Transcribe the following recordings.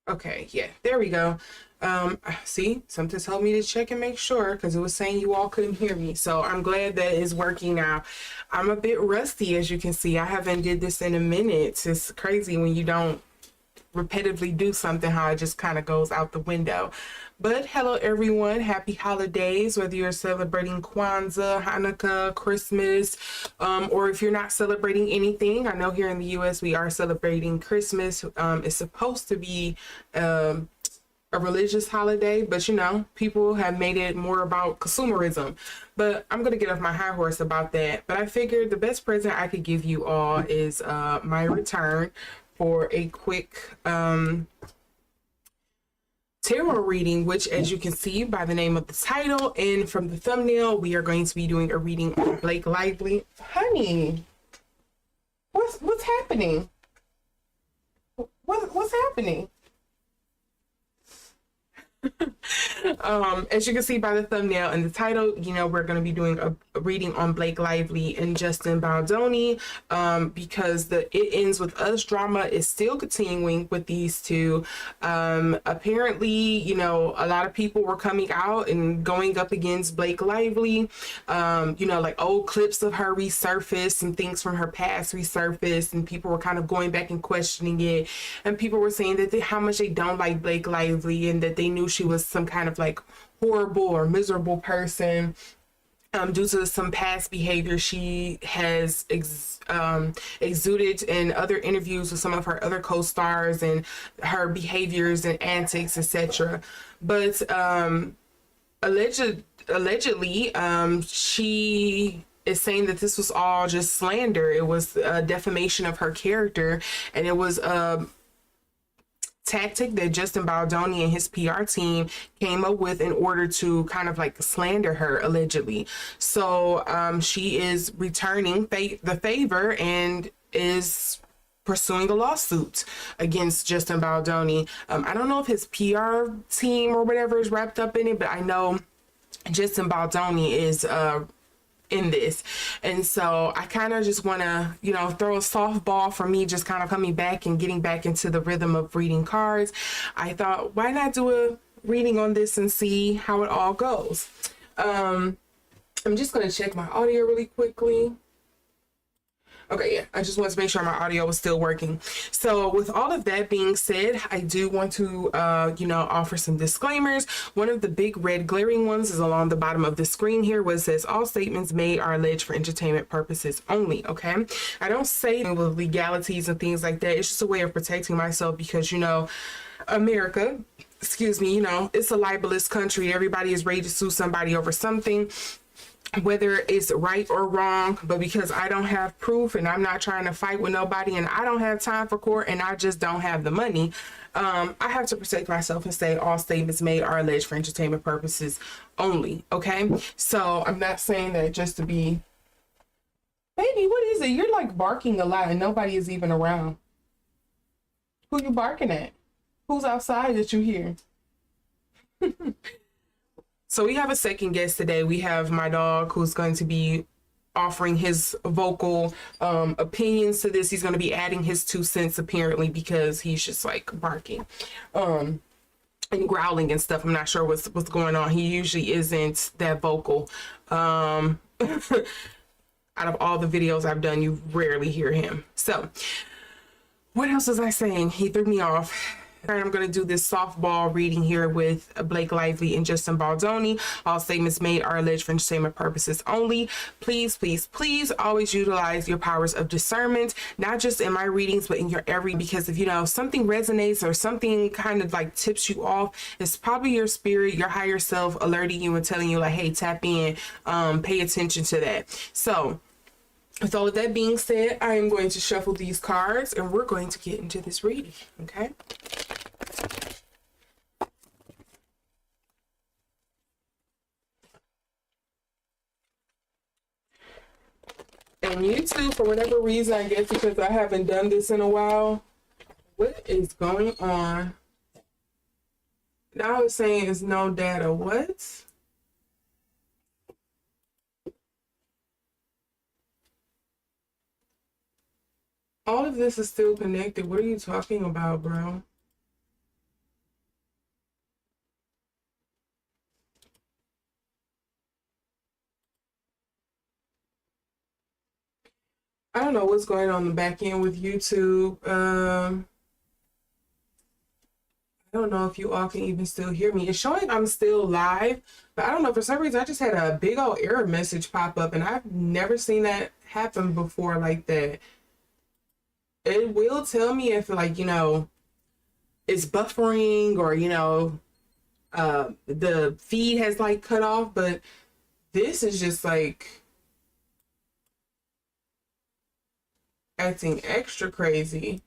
Okay, yeah, there we go. See, something told me to check and make sure because it was saying you all couldn't hear me. So I'm glad that it's working now. I'm a bit rusty, as you can see. I haven't did this in a minute. It's crazy when you don't repetitively do something, how it just kind of goes out the window. But hello everyone, happy holidays, whether you're celebrating Kwanzaa, Hanukkah, Christmas, or if you're not celebrating anything. I know here in the US we are celebrating Christmas. It's supposed to be a religious holiday, but you know, people have made it more about consumerism. But I'm gonna get off my high horse about that. But I figured the best present I could give you all is my return for a quick tarot reading, which, as you can see by the name of the title and from the thumbnail, we are going to be doing a reading on Blake Lively. Honey, what's happening? What's happening? As you can see by the thumbnail and the title, you know, we're going to be doing a reading on Blake Lively and Justin Baldoni, because the It Ends With Us drama is still continuing with these two. Apparently, you know, a lot of people were coming out and going up against Blake Lively. You know, like old clips of her resurfaced and things from her past resurfaced, and people were kind of going back and questioning it, and people were saying that how much they don't like Blake Lively and that they knew she was some kind of like horrible or miserable person due to some past behavior she has exuded in other interviews with some of her other co-stars and her behaviors and antics, etc. But allegedly she is saying that this was all just slander. It was a defamation of her character, and it was a tactic that Justin Baldoni and his PR team came up with in order to kind of like slander her, allegedly. So she is returning the favor and is pursuing a lawsuit against Justin Baldoni. I don't know if his PR team or whatever is wrapped up in it, but I know Justin Baldoni is in this. And so I kind of just want to, you know, throw a softball for me just kind of coming back and getting back into the rhythm of reading cards. I thought, why not do a reading on this and see how it all goes. I'm just going to check my audio really quickly. Okay, yeah, I just wanted to make sure my audio was still working. So with all of that being said, I do want to, you know, offer some disclaimers. One of the big red glaring ones is along the bottom of the screen here, where it says all statements made are alleged for entertainment purposes only, okay? I don't say with legalities and things like that. It's just a way of protecting myself because, you know, America, excuse me, you know, it's a libelous country. Everybody is ready to sue somebody over something, whether it's right or wrong. But because I don't have proof and I'm not trying to fight with nobody and I don't have time for court and I just don't have the money, I have to protect myself and say all statements made are alleged for entertainment purposes only, okay? So I'm not saying that just to be, baby, what is it? You're like barking a lot and nobody is even around. Who you barking at? Who's outside that you hear? So we have a second guest today. We have my dog who's going to be offering his vocal opinions to this. He's going to be adding his 2 cents apparently because he's just like barking and growling and stuff. I'm not sure what's going on. He usually isn't that vocal. Out of all the videos I've done, you rarely hear him. So what else was I saying? He threw me off. I'm going to do this softball reading here with Blake Lively and Justin Baldoni. All statements made are alleged for entertainment purposes only. Please, please, please always utilize your powers of discernment, not just in my readings, but in your because if, you know, something resonates or something kind of like tips you off, it's probably your spirit, your higher self alerting you and telling you like, hey, tap in, pay attention to that. So with all of that being said, I am going to shuffle these cards and we're going to get into this reading, okay? And YouTube, for whatever reason, I guess because I haven't done this in a while, what is going on? Now it's saying it's no data. What? All of this is still connected. What are you talking about, bro? I don't know what's going on the back end with YouTube. I don't know if you all can even still hear me. It's showing I'm still live, but I don't know, for some reason I just had a big old error message pop up, and I've never seen that happen before like that. It will tell me if, like, it's buffering, or the feed has like cut off, but this is just like acting extra crazy.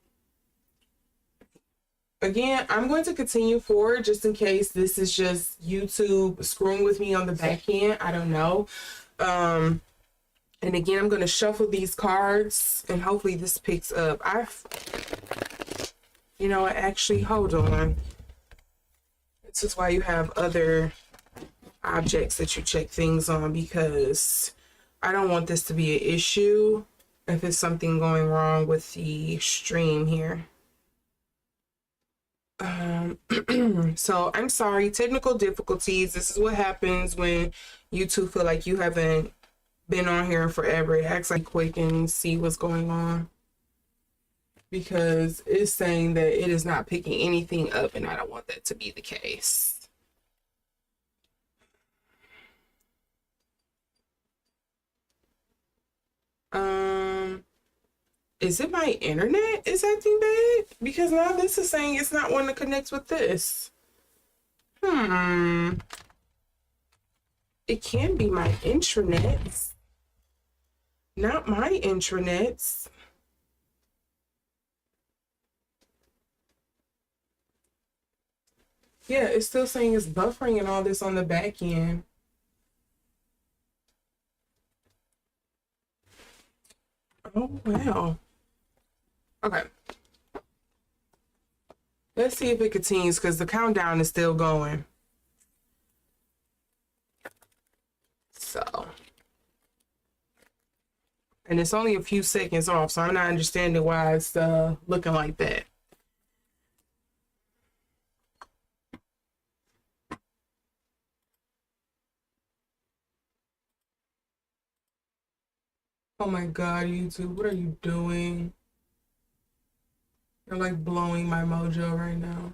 Again, I'm going to continue forward just in case this is just YouTube screwing with me on the back end. I don't know. And again, I'm going to shuffle these cards and hopefully this picks up. Actually, hold on. This is why you have other objects that you check things on, because I don't want this to be an issue if it's something going wrong with the stream here. So I'm sorry, technical difficulties. This is what happens when YouTube feel like you haven't been on here forever. It acts like quick and see what's going on, because it's saying that it is not picking anything up, and I don't want that to be the case. Is it my internet is acting bad? Because now this is saying it's not wanting to connect with this. It can be my intranets, not my intranets. Yeah, it's still saying it's buffering and all this on the back end. Oh, wow. Okay. Let's see if it continues, because the countdown is still going. So. And it's only a few seconds off, so I'm not understanding why it's looking like that. Oh my God, YouTube, what are you doing? You're like blowing my mojo right now.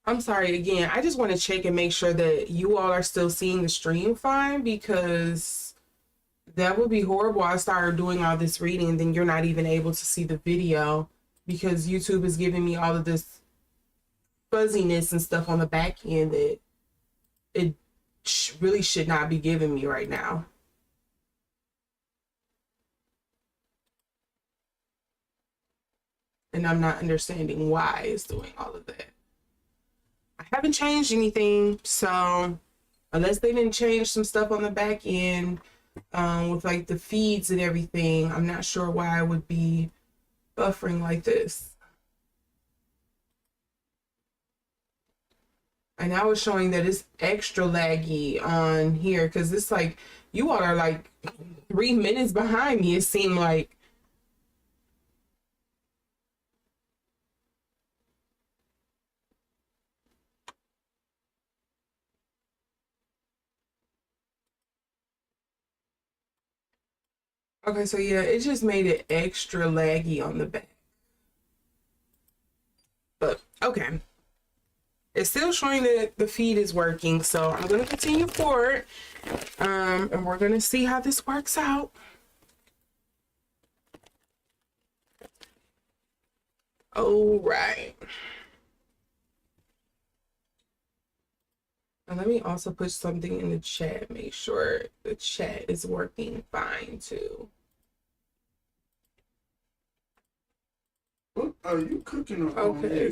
I'm sorry again. I just want to check and make sure that you all are still seeing the stream fine, because that would be horrible. I started doing all this reading and then you're not even able to see the video, because YouTube is giving me all of this fuzziness and stuff on the back end that it really should not be giving me right now. And I'm not understanding why it's doing all of that. I haven't changed anything, so unless they didn't change some stuff on the back end with like the feeds and everything, I'm not sure why I would be buffering like this. And now it's showing that it's extra laggy on here, because it's like you all are like 3 minutes behind me, it seemed like. Okay, so yeah, it just made it extra laggy on the back. But okay. It's still showing that the feed is working, so I'm going to continue forward, and we're going to see how this works out. All right. And let me also put something in the chat, make sure the chat is working fine too. What are you cooking on? Okay.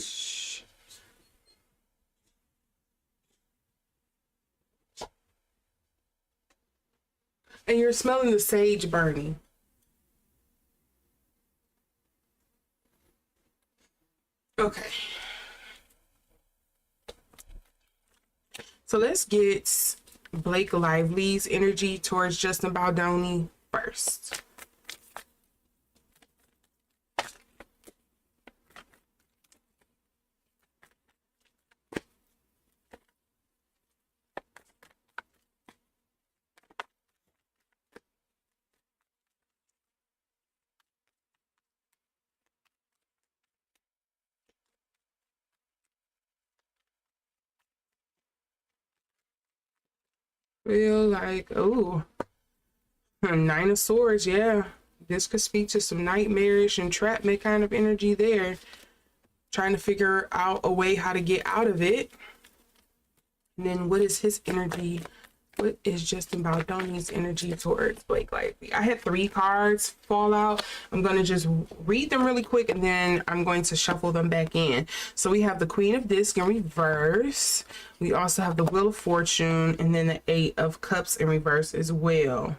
And you're smelling the sage burning. Okay. So let's get Blake Lively's energy towards Justin Baldoni first. Feel like, oh, Nine of Swords, yeah. This could speak to some nightmarish entrapment kind of energy there. Trying to figure out a way how to get out of it. And then what is his energy? What is Justin Baldoni's energy towards Blake Lively? I had 3 cards fall out. I'm going to just read them really quick and then I'm going to shuffle them back in. So we have the Queen of Discs in reverse. We also have the Wheel of Fortune and then the 8 of Cups in reverse as well.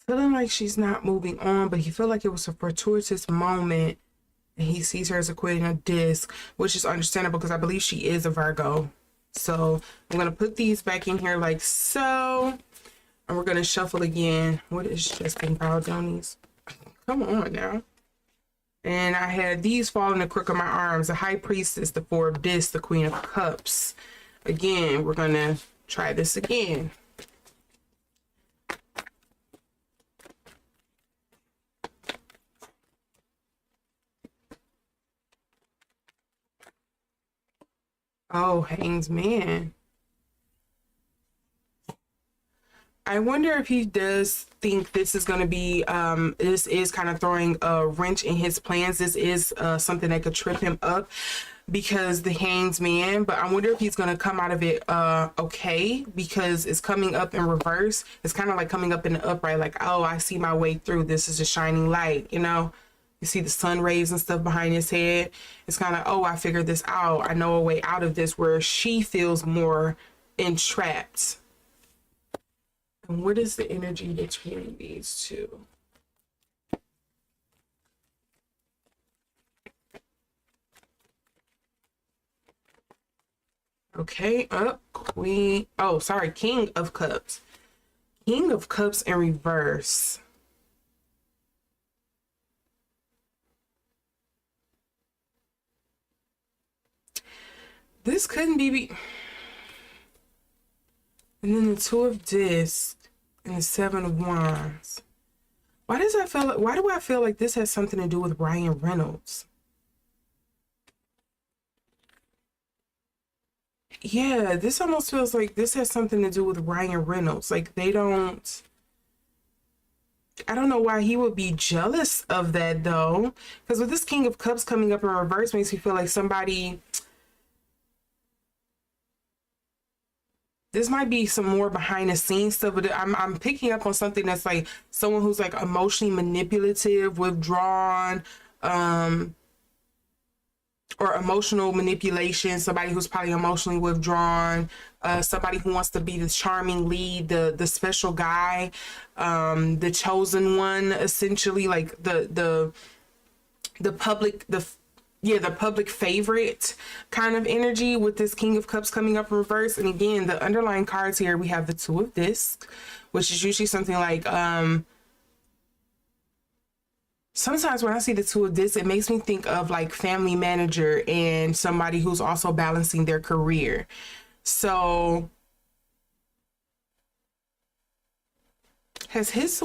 Feeling like she's not moving on, but he felt like it was a fortuitous moment. And he sees her as a Queen of Discs, which is understandable because I believe she is a Virgo. So I'm going to put these back in here like so. And we're going to shuffle again. What is Justin Baldoni's? Come on now. And I had these fall in the crook of my arms. The High Priestess, the 4 of Discs, the Queen of Cups. Again, we're going to try this again. Oh, Hanged Man. I wonder if he does think this is going to be, this is kind of throwing a wrench in his plans. This is something that could trip him up because the Hanged Man, but I wonder if he's going to come out of it okay, because it's coming up in reverse. It's kind of like coming up in the upright, like, oh, I see my way through. This is a shining light, you know? You see the sun rays and stuff behind his head. It's kind of, oh, I figured this out. I know a way out of this, where she feels more entrapped. And what is the energy between these two? Okay, up, Queen. Oh, sorry, King of Cups. King of Cups in reverse. This couldn't be. And then the 2 of Discs and the 7 of Wands. Why do I feel like this has something to do with Ryan Reynolds? Yeah, this almost feels like this has something to do with Ryan Reynolds. Like I don't know why he would be jealous of that though. Because with this King of Cups coming up in reverse makes me feel like somebody. This might be some more behind the scenes stuff, but I'm picking up on something that's like someone who's like emotionally manipulative, withdrawn, or emotional manipulation. Somebody who's probably emotionally withdrawn, somebody who wants to be the charming lead, the special guy, the chosen one, essentially, like the public favorite kind of energy with this King of Cups coming up in reverse. And again, the underlying cards here, we have the 2 of Discs, which is usually something like, sometimes when I see the 2 of Discs, it makes me think of like family manager and somebody who's also balancing their career. So has his,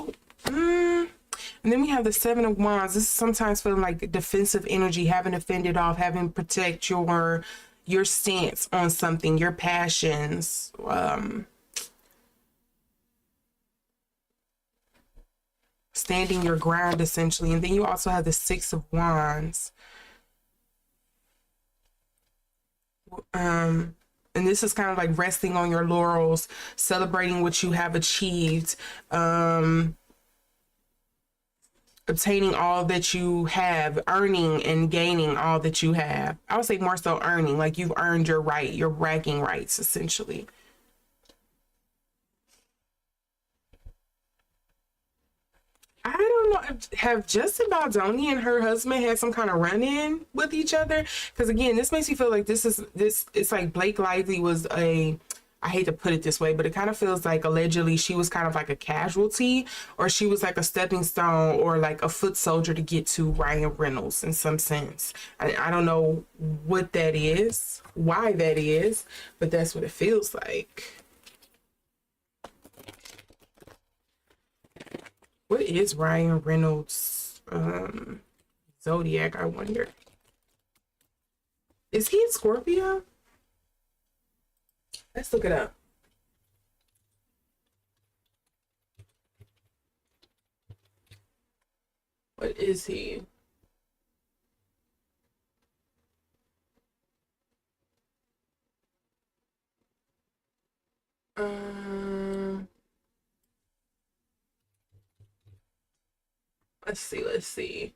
and then we have the 7 of Wands. This is sometimes feeling like defensive energy, having to fend it off, having to protect your stance on something, your passions. Standing your ground, essentially. And then you also have the 6 of Wands. And this is kind of like resting on your laurels, celebrating what you have achieved. Obtaining all that you have, earning and gaining all that you have. I would say more so earning, like you've earned your right, your bragging rights, essentially. I don't know. Have Justin Baldoni and her husband had some kind of run-in with each other? Because again, this makes me feel like it's like Blake Lively was a I hate to put it this way, but it kind of feels like allegedly she was kind of like a casualty, or she was like a stepping stone or like a foot soldier to get to Ryan Reynolds in some sense. I don't know what that is, why that is, but that's what it feels like. What is Ryan Reynolds zodiac, I wonder? Is he a Scorpio? Let's look it up. What is he? Um, let's see.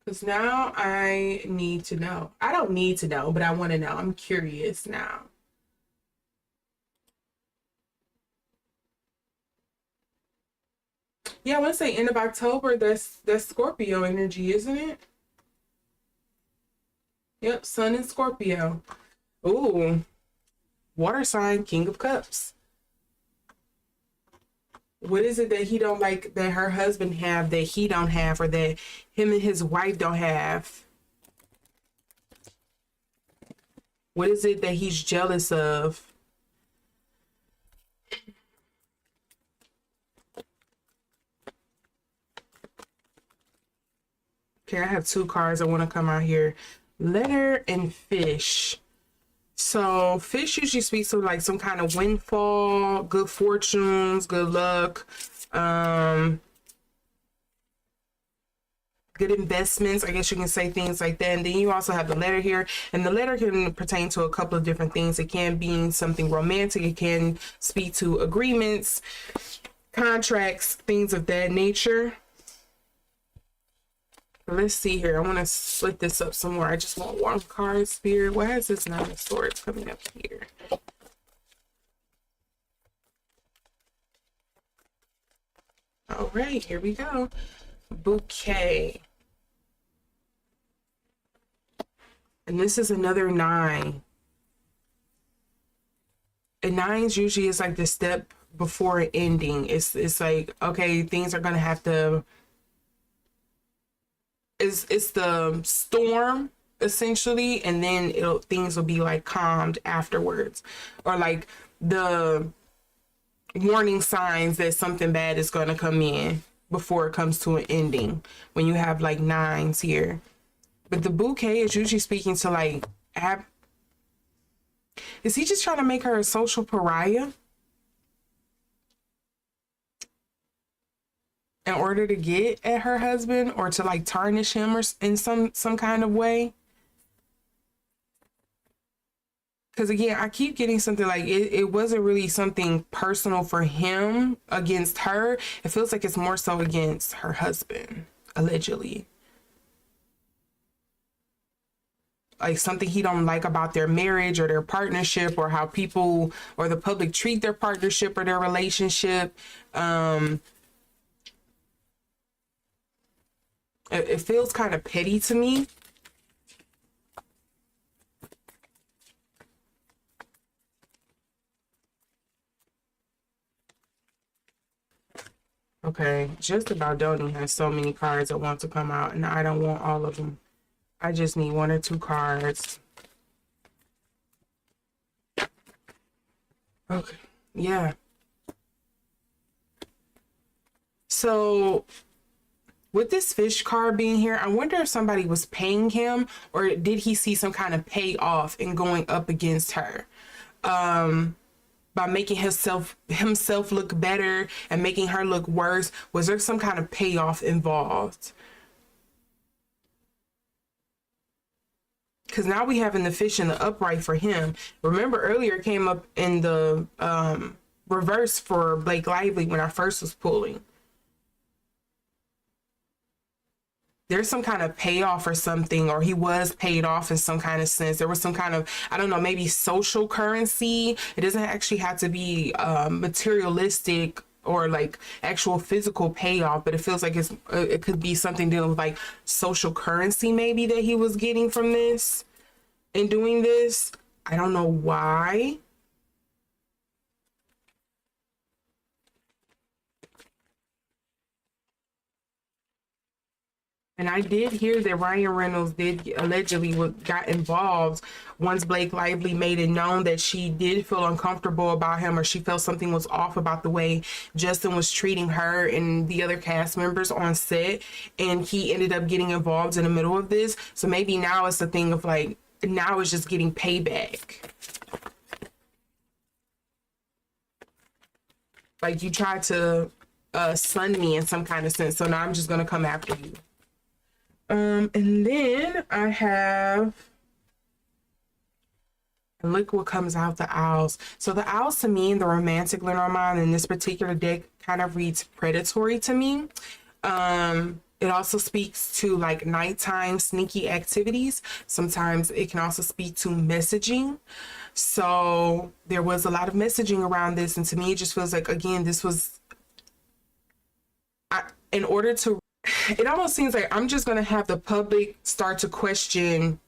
Because now I need to know. I don't need to know, but I want to know. I'm curious now. Yeah, I want to say end of October. That's Scorpio energy, isn't it? Yep, Sun and Scorpio. Ooh, water sign, King of Cups. What is it that he don't like that her husband have that he don't have, or that him and his wife don't have? What is it that he's jealous of? Okay, I have two cards I want to come out here. Letter and fish. So fish usually speaks to like some kind of windfall, good fortunes, good luck, good investments. I guess you can say things like that. And then you also have the letter here, and the letter can pertain to a couple of different things. It can be something romantic. It can speak to agreements, contracts, things of that nature. Let's see here. I want to split this up some more. I just want one card, Spirit. Why is this Nine of Swords coming up here? All right, here we go. Bouquet. And this is another 9. And 9s usually is like the step before an ending. It's like, okay, things are gonna have to. It's the storm essentially, and then things will be like calmed afterwards, or like the warning signs that something bad is going to come in before it comes to an ending, when you have like 9s here. But the bouquet is usually speaking to like is he just trying to make her a social pariah in order to get at her husband, or to like tarnish him or in some kind of way? Because again, I keep getting something like it wasn't really something personal for him against her. It feels like it's more so against her husband, allegedly. Like something he don't like about their marriage or their partnership, or how people or the public treat their partnership or their relationship. It feels kind of petty to me. Okay, just about Baldoni has so many cards that want to come out, and I don't want all of them. I just need 1 or 2 cards. Okay, yeah. So with this fish card being here, I wonder if somebody was paying him, or did he see some kind of payoff in going up against her? By making himself look better and making her look worse. Was there some kind of payoff involved? Because now we have in the fish in the upright for him. Remember earlier it came up in the reverse for Blake Lively when I first was pulling. There's some kind of payoff or something, or he was paid off in some kind of sense. There was some kind of, I don't know, maybe social currency. It doesn't actually have to be materialistic or like actual physical payoff, but it feels like it could be something dealing with like social currency maybe that he was getting from this and doing this. I don't know why. And I did hear that Ryan Reynolds did allegedly got involved once Blake Lively made it known that she did feel uncomfortable about him, or she felt something was off about the way Justin was treating her and the other cast members on set. And he ended up getting involved in the middle of this. So maybe now it's a thing of like, now it's just getting payback. Like you tried to sun me in some kind of sense. So now I'm just going to come after you. And then I have, and look what comes out, the owls. So the owls, to me, the romantic Lenormand in this particular deck kind of reads predatory to me. It also speaks to like nighttime sneaky activities. Sometimes it can also speak to messaging. So there was a lot of messaging around this. And to me, it just feels like, again, this was, in order to, it almost seems like I'm just going to have the public start to question.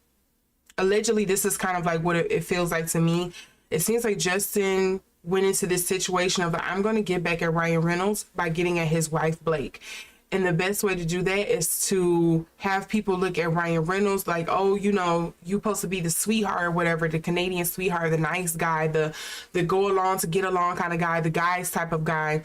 Allegedly, this is kind of like what it feels like to me. It seems like Justin went into this situation of, I'm going to get back at Ryan Reynolds by getting at his wife, Blake. And the best way to do that is to have people look at Ryan Reynolds like, oh, you know, you supposed to be the sweetheart or whatever, the Canadian sweetheart, the nice guy, the go along to get along kind of guy, the guys type of guy.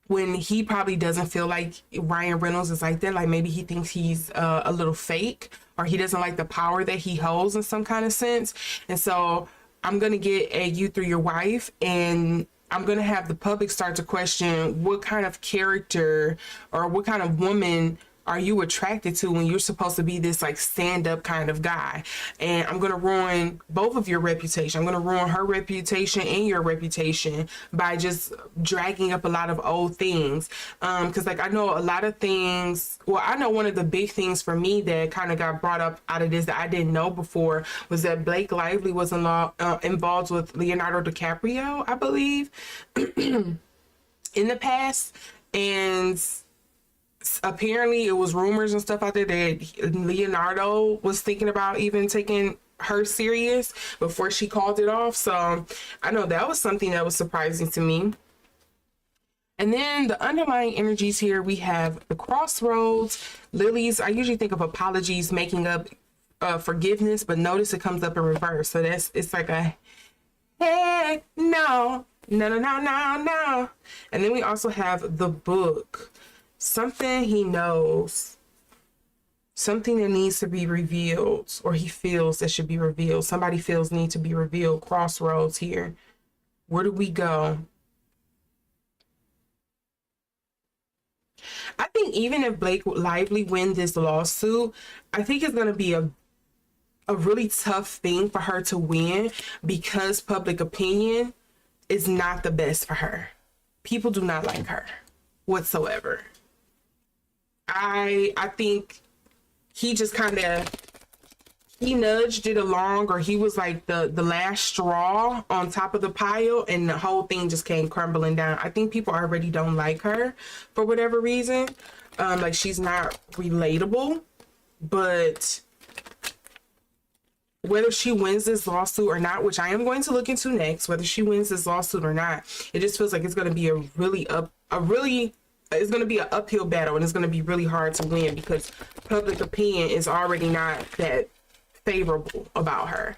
When he probably doesn't feel like Ryan Reynolds is like that. Like maybe he thinks he's a little fake, or he doesn't like the power that he holds in some kind of sense. And so I'm going to get at you through your wife, and I'm going to have the public start to question what kind of character or what kind of woman are you attracted to when you're supposed to be this like stand-up kind of guy. And I'm going to ruin both of your reputation. I'm going to ruin her reputation and your reputation by just dragging up a lot of old things. Because like I know a lot of things, well, I know one of the big things for me that kind of got brought up out of this that I didn't know before was that Blake Lively was involved with Leonardo DiCaprio, I believe, in the past. And apparently it was rumors and stuff out there that Leonardo was thinking about even taking her serious before she called it off. So I know that was something that was surprising to me. And then the underlying energies here, we have the crossroads, lilies. I usually think of apologies, making up, forgiveness, but notice it comes up in reverse. So it's like a, hey, no. And then we also have the book. Something he knows, something that needs to be revealed, or he feels that should be revealed. Somebody feels need to be revealed. Crossroads here. Where do we go? I think even if Blake Lively wins this lawsuit, I think it's going to be a really tough thing for her to win, because public opinion is not the best for her. People do not like her whatsoever. I think he just kind of, he nudged it along, or he was like the last straw on top of the pile, and the whole thing just came crumbling down. I think people already don't like her for whatever reason. Like she's not relatable, but whether she wins this lawsuit or not, which I am going to look into next, whether she wins this lawsuit or not, it just feels like it's going to be it's going to be an uphill battle, and it's going to be really hard to win because public opinion is already not that favorable about her.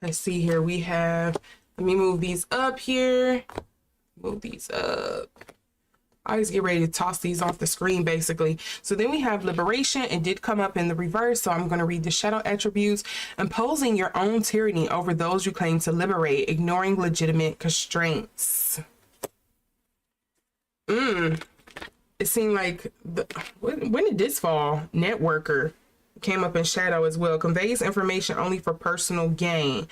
Let's see here. We have, let me move these up here. Move these up. I always get ready to toss these off the screen, basically. So then we have liberation. It did come up in the reverse, so I'm going to read the shadow attributes. Imposing your own tyranny over those you claim to liberate, ignoring legitimate constraints. It seemed like, when did this fall? Networker came up in shadow as well. Conveys information only for personal gain.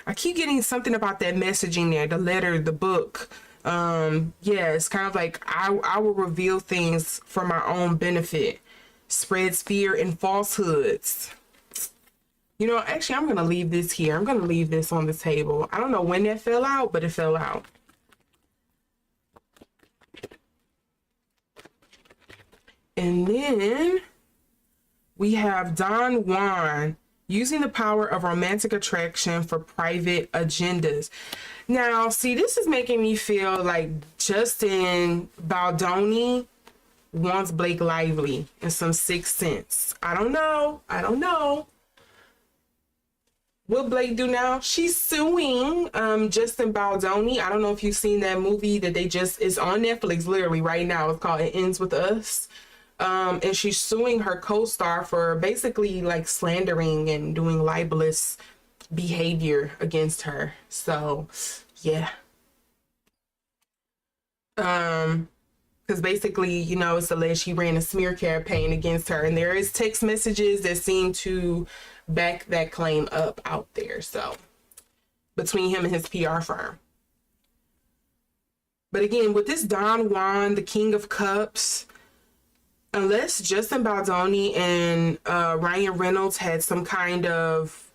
I keep getting something about that messaging there, the letter, the book. Yeah, it's kind of like I will reveal things for my own benefit. Spreads fear and falsehoods. You know, actually, I'm going to leave this here. I'm going to leave this on the table. I don't know when that fell out, but it fell out. And then we have Don Juan, using the power of romantic attraction for private agendas. Now, see, this is making me feel like Justin Baldoni wants Blake Lively in some sixth sense. I don't know. What Blake do now? She's suing Justin Baldoni. I don't know if you've seen that movie that it's on Netflix literally right now. It's called It Ends With Us. And she's suing her co-star for basically like slandering and doing libelous behavior against her. So yeah. Because basically, you know, it's alleged he ran a smear campaign against her, and there is text messages that seem to back that claim up out there. So between him and his PR firm. But again, with this Don Juan, the King of Cups, unless Justin Baldoni and Ryan Reynolds had some kind of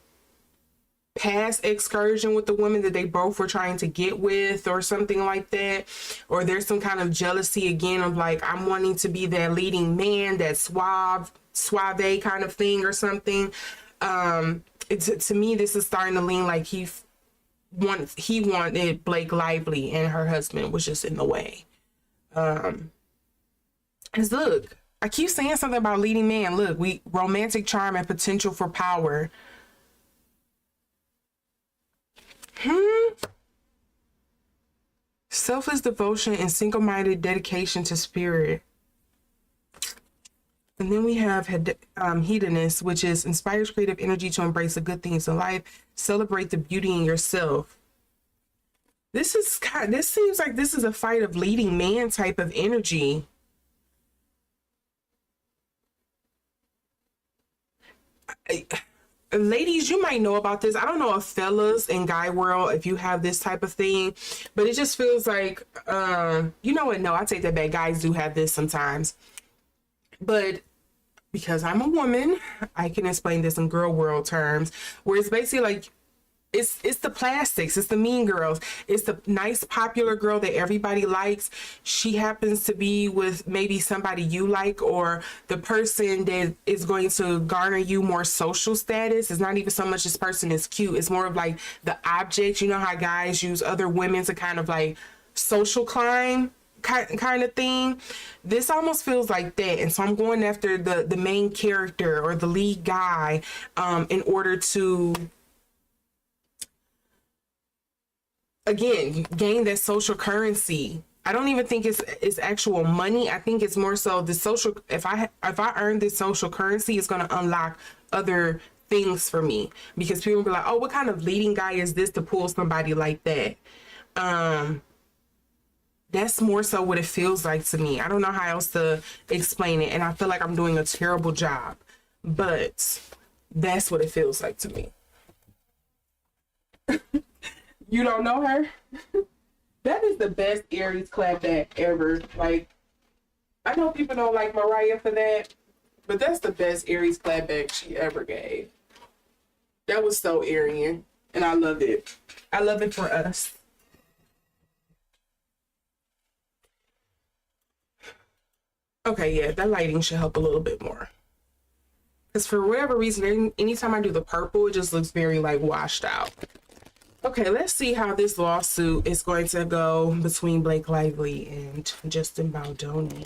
past excursion with the woman that they both were trying to get with or something like that, or there's some kind of jealousy again of like, I'm wanting to be that leading man, that suave kind of thing or something. To me, this is starting to lean like he wanted Blake Lively, and her husband was just in the way. Cause look, I keep saying something about leading man. Look, we romantic charm and potential for power. Selfless devotion and single-minded dedication to spirit. And then we have hedonist, which inspires creative energy to embrace the good things in life, celebrate the beauty in yourself. This seems like this is a fight of leading man type of energy. Ladies, you might know about this. I don't know if fellas in guy world, if you have this type of thing, but it just feels like, you know what? No, I take that back. Guys do have this sometimes, but because I'm a woman, I can explain this in girl world terms, where it's basically like, it's the plastics, it's the mean girls, it's the nice popular girl that everybody likes. She happens to be with maybe somebody you like, or the person that is going to garner you more social status. It's not even so much this person is cute, it's more of like the object. You know how guys use other women to kind of like social climb kind of thing. This almost feels like that, and so I'm going after the main character or the lead guy in order to, again, gain that social currency. I don't even think it's actual money. I think it's more so the social. If I earn this social currency, it's going to unlock other things for me, because people will be like, oh, what kind of leading guy is this to pull somebody like that? That's more so what it feels like to me. I don't know how else to explain it, and I feel like I'm doing a terrible job, but that's what it feels like to me. You don't know her? That is the best Aries clapback ever. Like, I know people don't like Mariah for that, but that's the best Aries clapback she ever gave. That was so Aryan, and I love it. I love it for us. Okay, yeah, that lighting should help a little bit more. Because for whatever reason, anytime I do the purple, it just looks very like washed out. Okay, let's see how this lawsuit is going to go between Blake Lively and Justin Baldoni.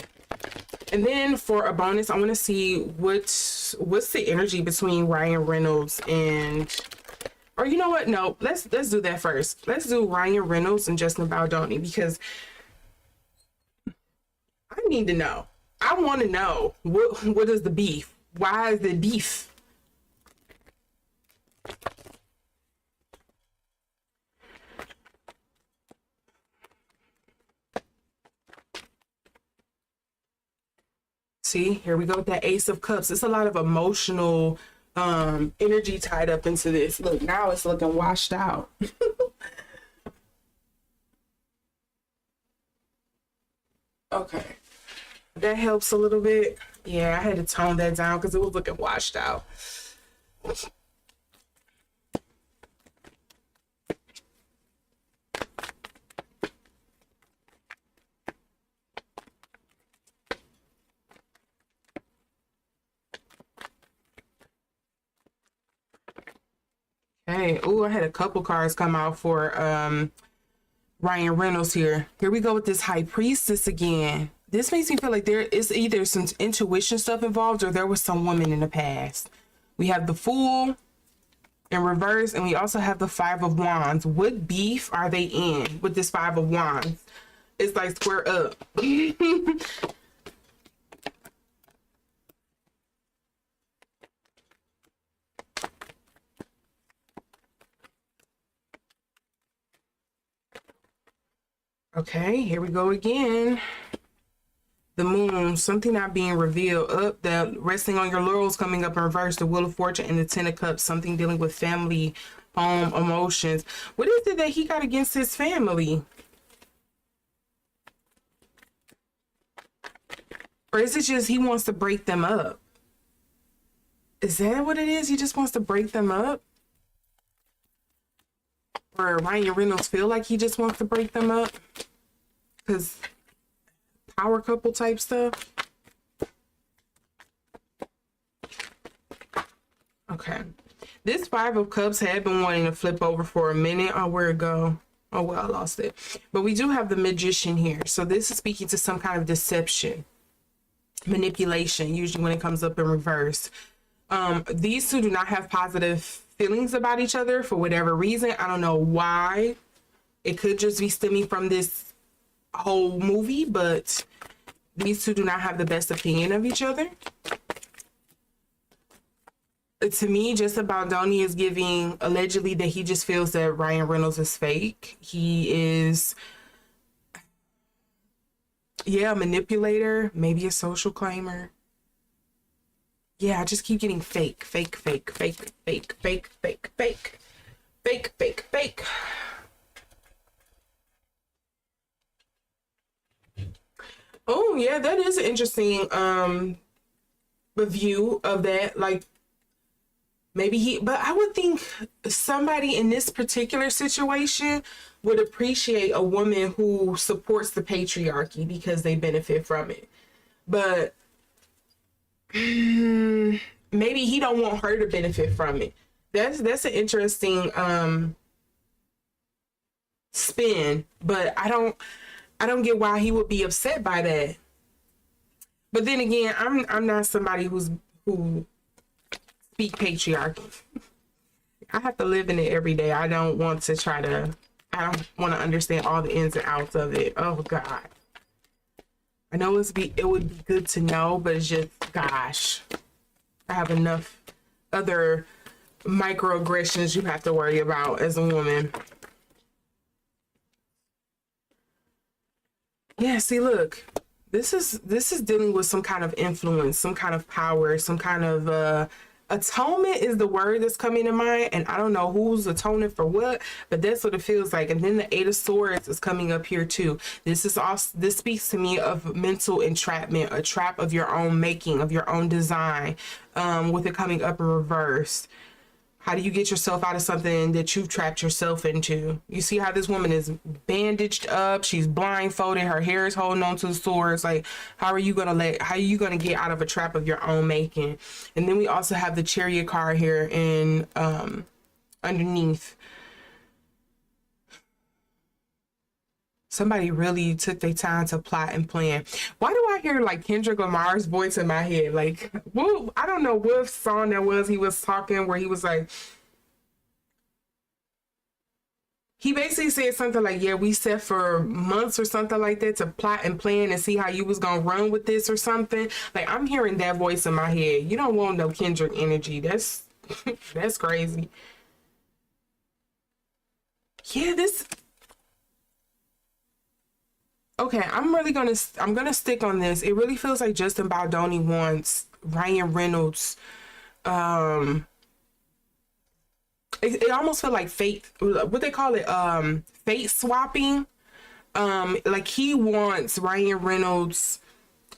And then for a bonus, I want to see what's the energy between Ryan Reynolds and, or you know what? No, let's do that first. Let's do Ryan Reynolds and Justin Baldoni, because I need to know. I want to know what is the beef? Why is the beef? See, here we go with that Ace of Cups. It's a lot of emotional energy tied up into this. Look, now it's looking washed out. Okay, that helps a little bit. Yeah, I had to tone that down because it was looking washed out. Hey, ooh, I had a couple cards come out for Ryan Reynolds here. Here we go with this high priestess again. This makes me feel like there is either some intuition stuff involved or there was some woman in the past. We have the Fool in reverse, and we also have the Five of Wands. What beef are they in with this Five of Wands? It's like square up. Okay, here we go again. The Moon, something not being revealed. Up, the resting on your laurels coming up in reverse. The Wheel of Fortune and the Ten of Cups, something dealing with family, home, emotions. What is it that he got against his family? Or is it just he wants to break them up? Is that what it is? He just wants to break them up? Or Ryan Reynolds feel like he just wants to break them up? Because power couple type stuff. Okay. This Five of Cups had been wanting to flip over for a minute. Oh, where'd it go? Oh, well, I lost it. But we do have the Magician here. So this is speaking to some kind of deception, manipulation, usually when it comes up in reverse. These two do not have positive feelings about each other for whatever reason. I don't know why. It could just be stemming from this whole movie, but these two do not have the best opinion of each other. To me, just about Baldoni is giving allegedly that he just feels that Ryan Reynolds is fake. He is, yeah, a manipulator, maybe a social climber. Yeah, I just keep getting fake, fake, fake, fake, fake, fake, fake, fake, fake, fake, fake. Oh, yeah, that is an interesting review of that. Like, maybe he, but I would think somebody in this particular situation would appreciate a woman who supports the patriarchy because they benefit from it. But maybe he don't want her to benefit from it. That's an interesting spin, but I don't get why he would be upset by that. But then again, I'm not somebody who speak patriarchy. I have to live in it every day. I don't want to understand all the ins and outs of it. Oh God. I know it would be good to know, but it's just, gosh, I have enough other microaggressions you have to worry about as a woman. Yeah, see, look, this is dealing with some kind of influence, some kind of power, some kind of atonement is the word that's coming to mind, and I don't know who's atoning for what, but that's what it feels like. And then the Eight of Swords is coming up here too. This speaks to me of mental entrapment, a trap of your own making, of your own design, with it coming up in reverse. How do you get yourself out of something that you've trapped yourself into? You see how this woman is bandaged up, she's blindfolded, her hair is holding on to the swords. Like, how are you gonna get out of a trap of your own making? And then we also have the Chariot card here in underneath. Somebody really took their time to plot and plan. Why do I hear like Kendrick Lamar's voice in my head? Like, whoa, I don't know what song that was. He was talking where he was like, he basically said something like, yeah, we set for months or something like that to plot and plan and see how you was gonna run with this or something. Like, I'm hearing that voice in my head. You don't want no Kendrick energy. That's that's crazy. Yeah, this. Okay, I'm gonna stick on this. It really feels like Justin Baldoni wants Ryan Reynolds. Um, it almost feel like fate. What they call it? Fate swapping. Like he wants Ryan Reynolds'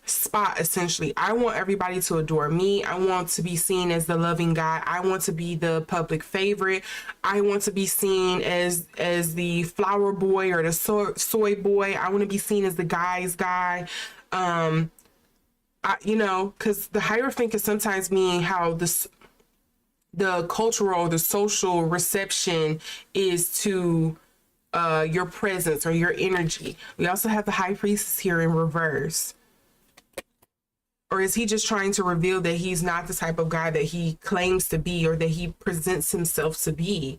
spot essentially. I want everybody to adore me. I want to be seen as the loving guy. I want to be the public favorite. I want to be seen as the flower boy or the soy boy. I want to be seen as the guy's guy. Because the Hierophant can sometimes mean how the cultural, the social reception is to your presence or your energy. We also have the high priestess here in reverse. Or is he just trying to reveal that he's not the type of guy that he claims to be or that he presents himself to be?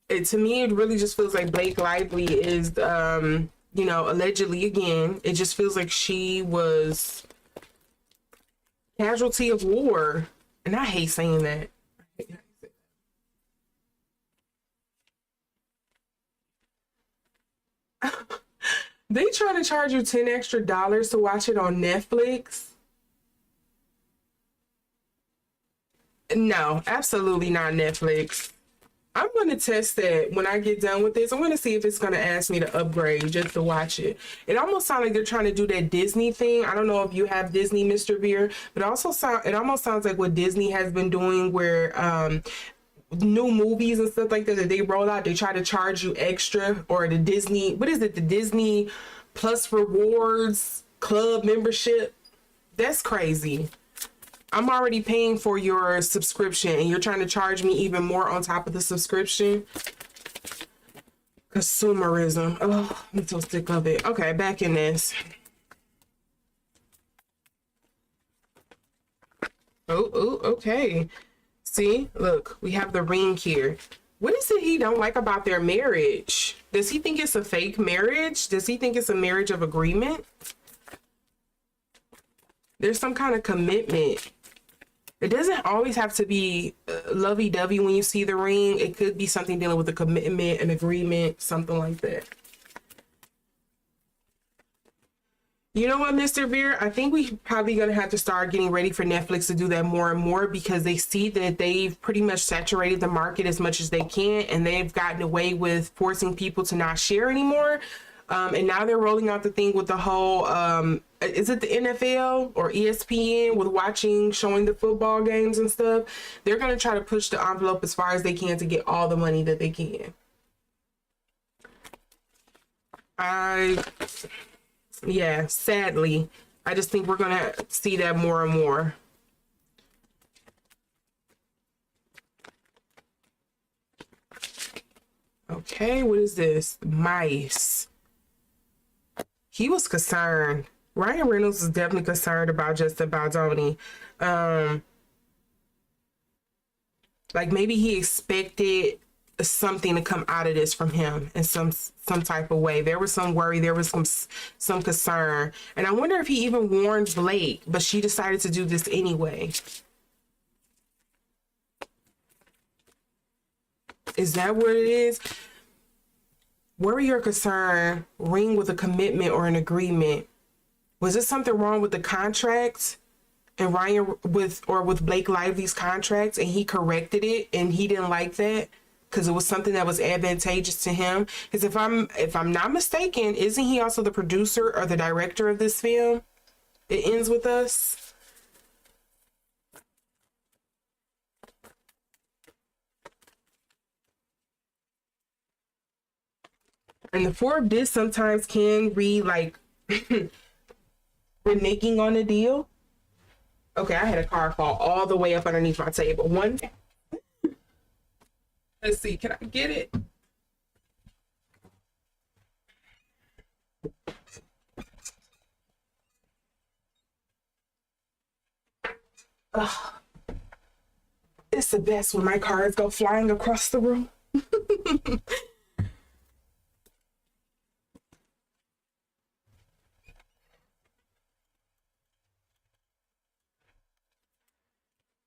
To me, it really just feels like Blake Lively is, you know, allegedly again, it just feels like she was casualty of war. And I hate saying that. They try to charge you $10 extra to watch it on Netflix. No, absolutely not Netflix. I'm going to test that when I get done with this. I'm going to see if it's going to ask me to upgrade just to watch it. It almost sounds like they're trying to do that Disney thing. I don't know if you have Disney, Mr. Beer, but it almost sounds like what Disney has been doing where new movies and stuff like that they roll out, they try to charge you extra, or the Disney, what is it? The Disney Plus Rewards Club membership. That's crazy. I'm already paying for your subscription and you're trying to charge me even more on top of the subscription. Consumerism. Oh, I'm so sick of it. Okay, back in this. Oh, okay. See, look, we have the ring here. What is it he don't like about their marriage? Does he think it's a fake marriage? Does he think it's a marriage of agreement? There's some kind of commitment. It doesn't always have to be lovey-dovey when you see the ring. It could be something dealing with a commitment, an agreement, something like that. You know what, Mr. Beer? I think we probably going to have to start getting ready for Netflix to do that more and more, because they see that they've pretty much saturated the market as much as they can, and they've gotten away with forcing people to not share anymore. And now they're rolling out the thing with the whole, is it the NFL or ESPN with showing the football games and stuff? They're going to try to push the envelope as far as they can to get all the money that they can. Yeah, sadly, I just think we're going to see that more and more. Okay, what is this? Mice. He was concerned. Ryan Reynolds is definitely concerned about Justin Baldoni. Like maybe he expected something to come out of this from him in some type of way. There was some worry, there was some concern. And I wonder if he even warned Blake, but she decided to do this anyway. Is that what it is? Worry or concern, ring with a commitment or an agreement. Was it something wrong with the contract and Ryan with Blake Lively's contract, and he corrected it and he didn't like that because it was something that was advantageous to him? Because if I'm not mistaken, isn't he also the producer or the director of this film? It Ends With Us. And the Four of This sometimes can read like reneging on a deal. Okay, I had a car fall all the way up underneath my table. Let's see, can I get it? Ugh. It's the best when my cars go flying across the room.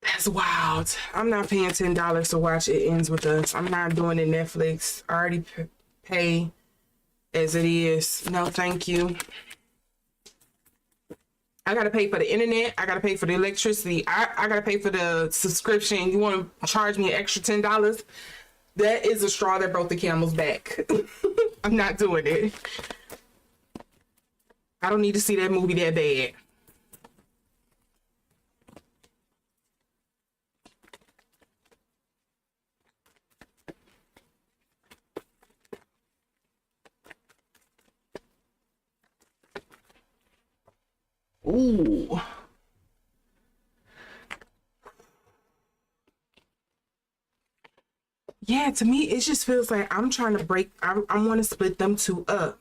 That's wild. I'm not paying $10 to watch It Ends With Us. I'm not doing it Netflix. I already pay as it is. No, thank you. I gotta pay for the internet. I gotta pay for the electricity. I gotta pay for the subscription. You want to charge me an extra $10? That is a straw that broke the camel's back. I'm not doing it. I don't need to see that movie that bad. Ooh. Yeah, yeah, to me, it just feels like I'm trying to I want to split them two up.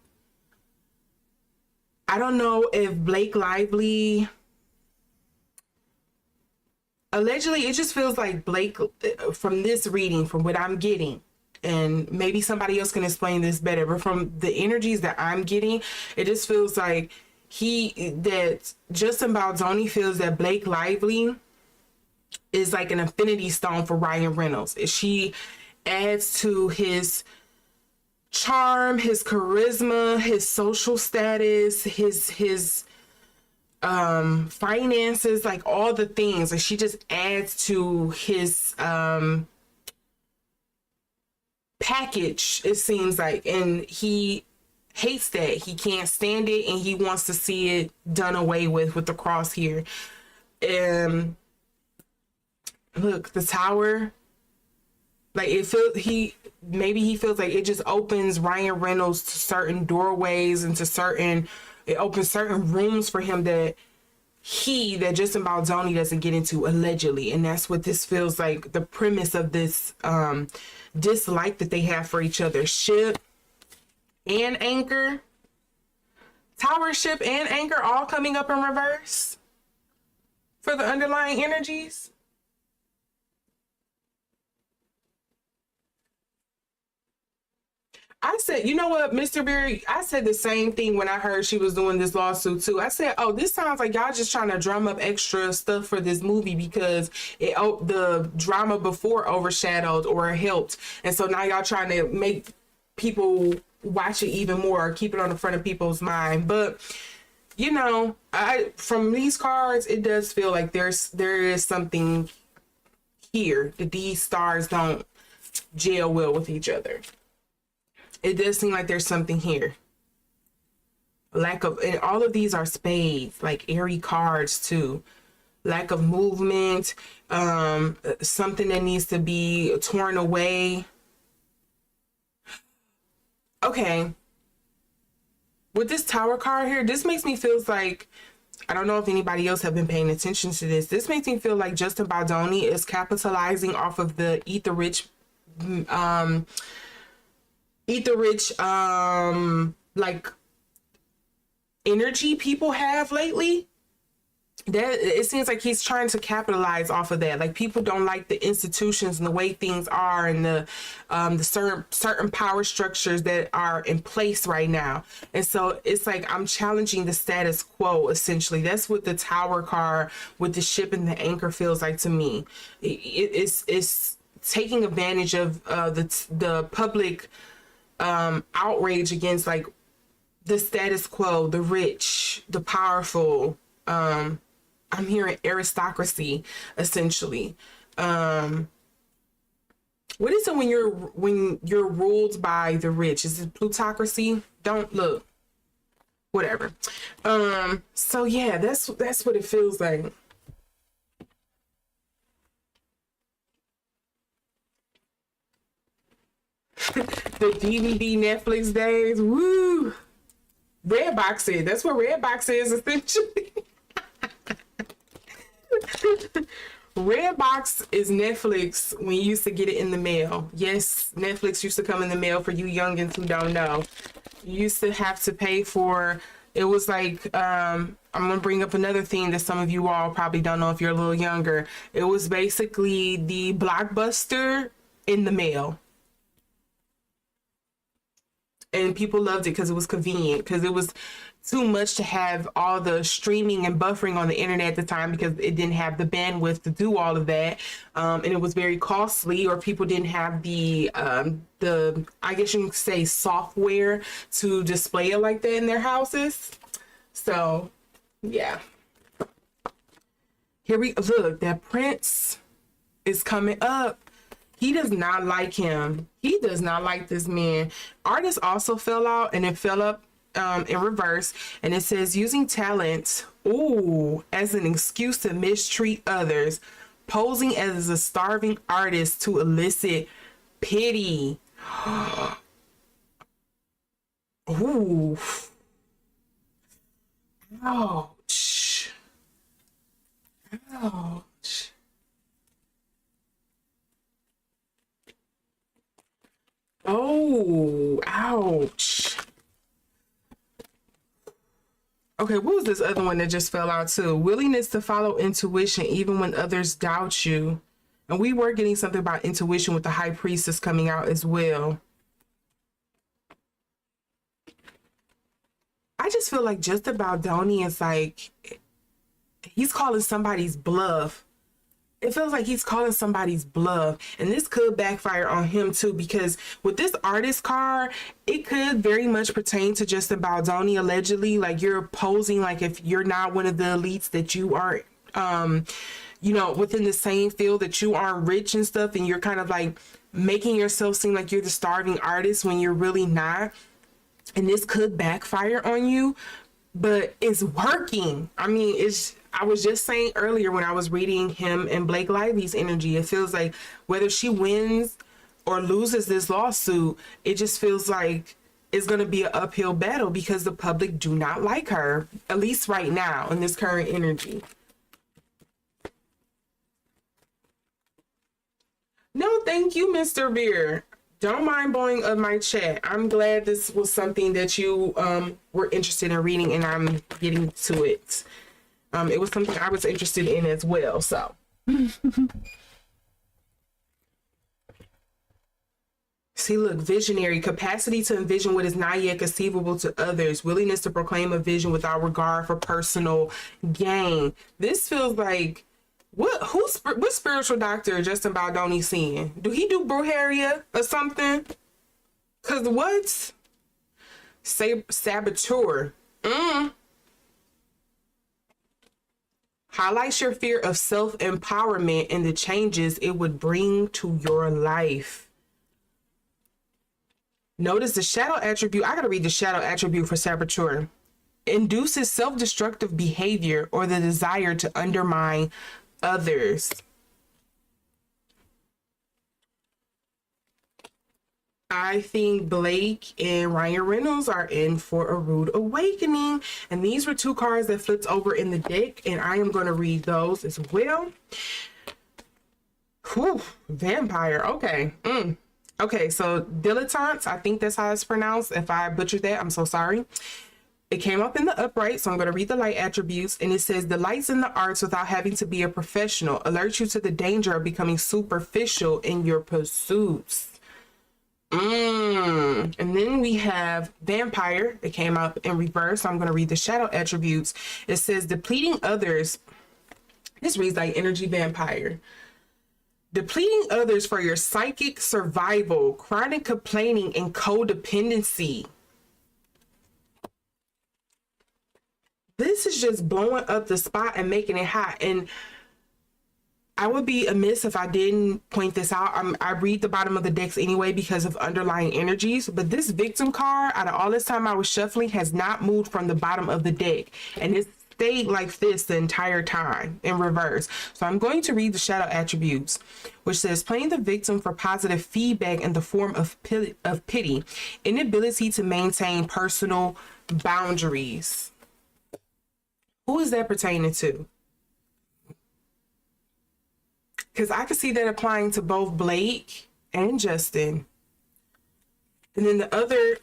I don't know if Blake Lively, allegedly, it just feels like Blake, from this reading, from what I'm getting, and maybe somebody else can explain this better, but from the energies that I'm getting, it just feels like that Justin Baldoni feels that Blake Lively is like an infinity stone for Ryan Reynolds. She adds to his charm, his charisma, his social status, his finances, like all the things. Like she just adds to his package, it seems like, and he hates that. He can't stand it, and he wants to see it done away with the cross here. Look, the tower, like it feels he feels like it just opens Ryan Reynolds to certain doorways and it opens certain rooms for him that Justin Baldoni doesn't get into, allegedly. And that's what this feels like, the premise of this dislike that they have for each other. Ship and anchor, tower, ship and anchor, all coming up in reverse for the underlying energies. I said, you know what, Mr. Berry, I said the same thing when I heard she was doing this lawsuit too. I said, oh, this sounds like y'all just trying to drum up extra stuff for this movie because the drama before overshadowed or helped. And so now y'all trying to make people watch it even more, keep it on the front of people's mind. But, you know, from these cards, it does feel like there is something here that these stars don't gel well with each other. It does seem like there's something here. And all of these are spades, like airy cards too. Lack of movement, something that needs to be torn away. Okay. With this tower card here, this makes me feel like, I don't know if anybody else have been paying attention to this. This makes me feel like Justin Baldoni is capitalizing off of the like energy people have lately. That it seems like he's trying to capitalize off of that. Like people don't like the institutions and the way things are, and the certain power structures that are in place right now. And so it's like I'm challenging the status quo. Essentially, that's what the tower card with the ship and the anchor feels like to me. It's taking advantage of the public outrage against like the status quo, the rich, the powerful. I'm hearing aristocracy, essentially. What is it when you're ruled by the rich? Is it plutocracy? Don't look. Whatever. So yeah, that's what it feels like. The DVD Netflix days, woo! Redbox is. That's what Redbox is, essentially. Redbox is Netflix when you used to get it in the mail. Yes, Netflix used to come in the mail for you youngins who don't know. You used to have to pay for, it was like, I'm going to bring up another thing that some of you all probably don't know if you're a little younger. It was basically the Blockbuster in the mail. And people loved it because it was convenient, because it was too much to have all the streaming and buffering on the internet at the time, because it didn't have the bandwidth to do all of that. And it was very costly, or people didn't have the I guess you could say, software to display it like that in their houses. So yeah, here we look, that Prince is coming up. He does not like him. He does not like this man. Artist also fell out, and it fell up in reverse. And it says, using talent, as an excuse to mistreat others, posing as a starving artist to elicit pity. Ooh. Ouch. Ouch. Oh, ouch. Okay, what was this other one that just fell out too? Willingness to follow intuition even when others doubt you. And we were getting something about intuition with the high priestess coming out as well. I just feel like just about Baldoni is like, he's calling somebody's bluff. It feels like he's calling somebody's bluff, and this could backfire on him too, because with this artist card, it could very much pertain to Justin Baldoni allegedly. Like, you're posing like if you're not one of the elites, that you aren't within the same field, that you aren't rich and stuff, and you're kind of like making yourself seem like you're the starving artist when you're really not. And this could backfire on you, but it's working. I mean, I was just saying earlier when I was reading him and Blake Lively's energy, it feels like whether she wins or loses this lawsuit, it just feels like it's going to be an uphill battle because the public do not like her, at least right now in this current energy. No, thank you, Mr. Beer. Don't mind blowing up my chat. I'm glad this was something that you were interested in reading, and I'm getting to it. It was something I was interested in as well, so. See, look, visionary, capacity to envision what is not yet conceivable to others, willingness to proclaim a vision without regard for personal gain. This feels like, what spiritual doctor Justin Baldoni seeing? Do he do brujeria or something? Cause what? Saboteur. Highlights your fear of self-empowerment and the changes it would bring to your life. Notice the shadow attribute. I gotta read the shadow attribute for saboteur. Induces self-destructive behavior or the desire to undermine others. I think Blake and Ryan Reynolds are in for a rude awakening. And these were two cards that flipped over in the deck, and I am going to read those as well. Whew, vampire. Okay. Okay, so dilettantes, I think that's how it's pronounced. If I butchered that, I'm so sorry. It came up in the upright, so I'm going to read the light attributes, and it says, delights in the arts without having to be a professional, alert you to the danger of becoming superficial in your pursuits. And then we have vampire. It came up in reverse, so I'm going to read the shadow attributes. It says, depleting others. This reads like energy vampire. Depleting others for your psychic survival, chronic complaining, and codependency. This is just blowing up the spot and making it hot. And I would be amiss if I didn't point this out. I read the bottom of the decks anyway because of underlying energies, but this victim card, out of all this time I was shuffling, has not moved from the bottom of the deck, and it stayed like this the entire time in reverse. So I'm going to read the shadow attributes, which says, playing the victim for positive feedback in the form of pity, inability to maintain personal boundaries. Who is that pertaining to? Because I could see that applying to both Blake and Justin. And then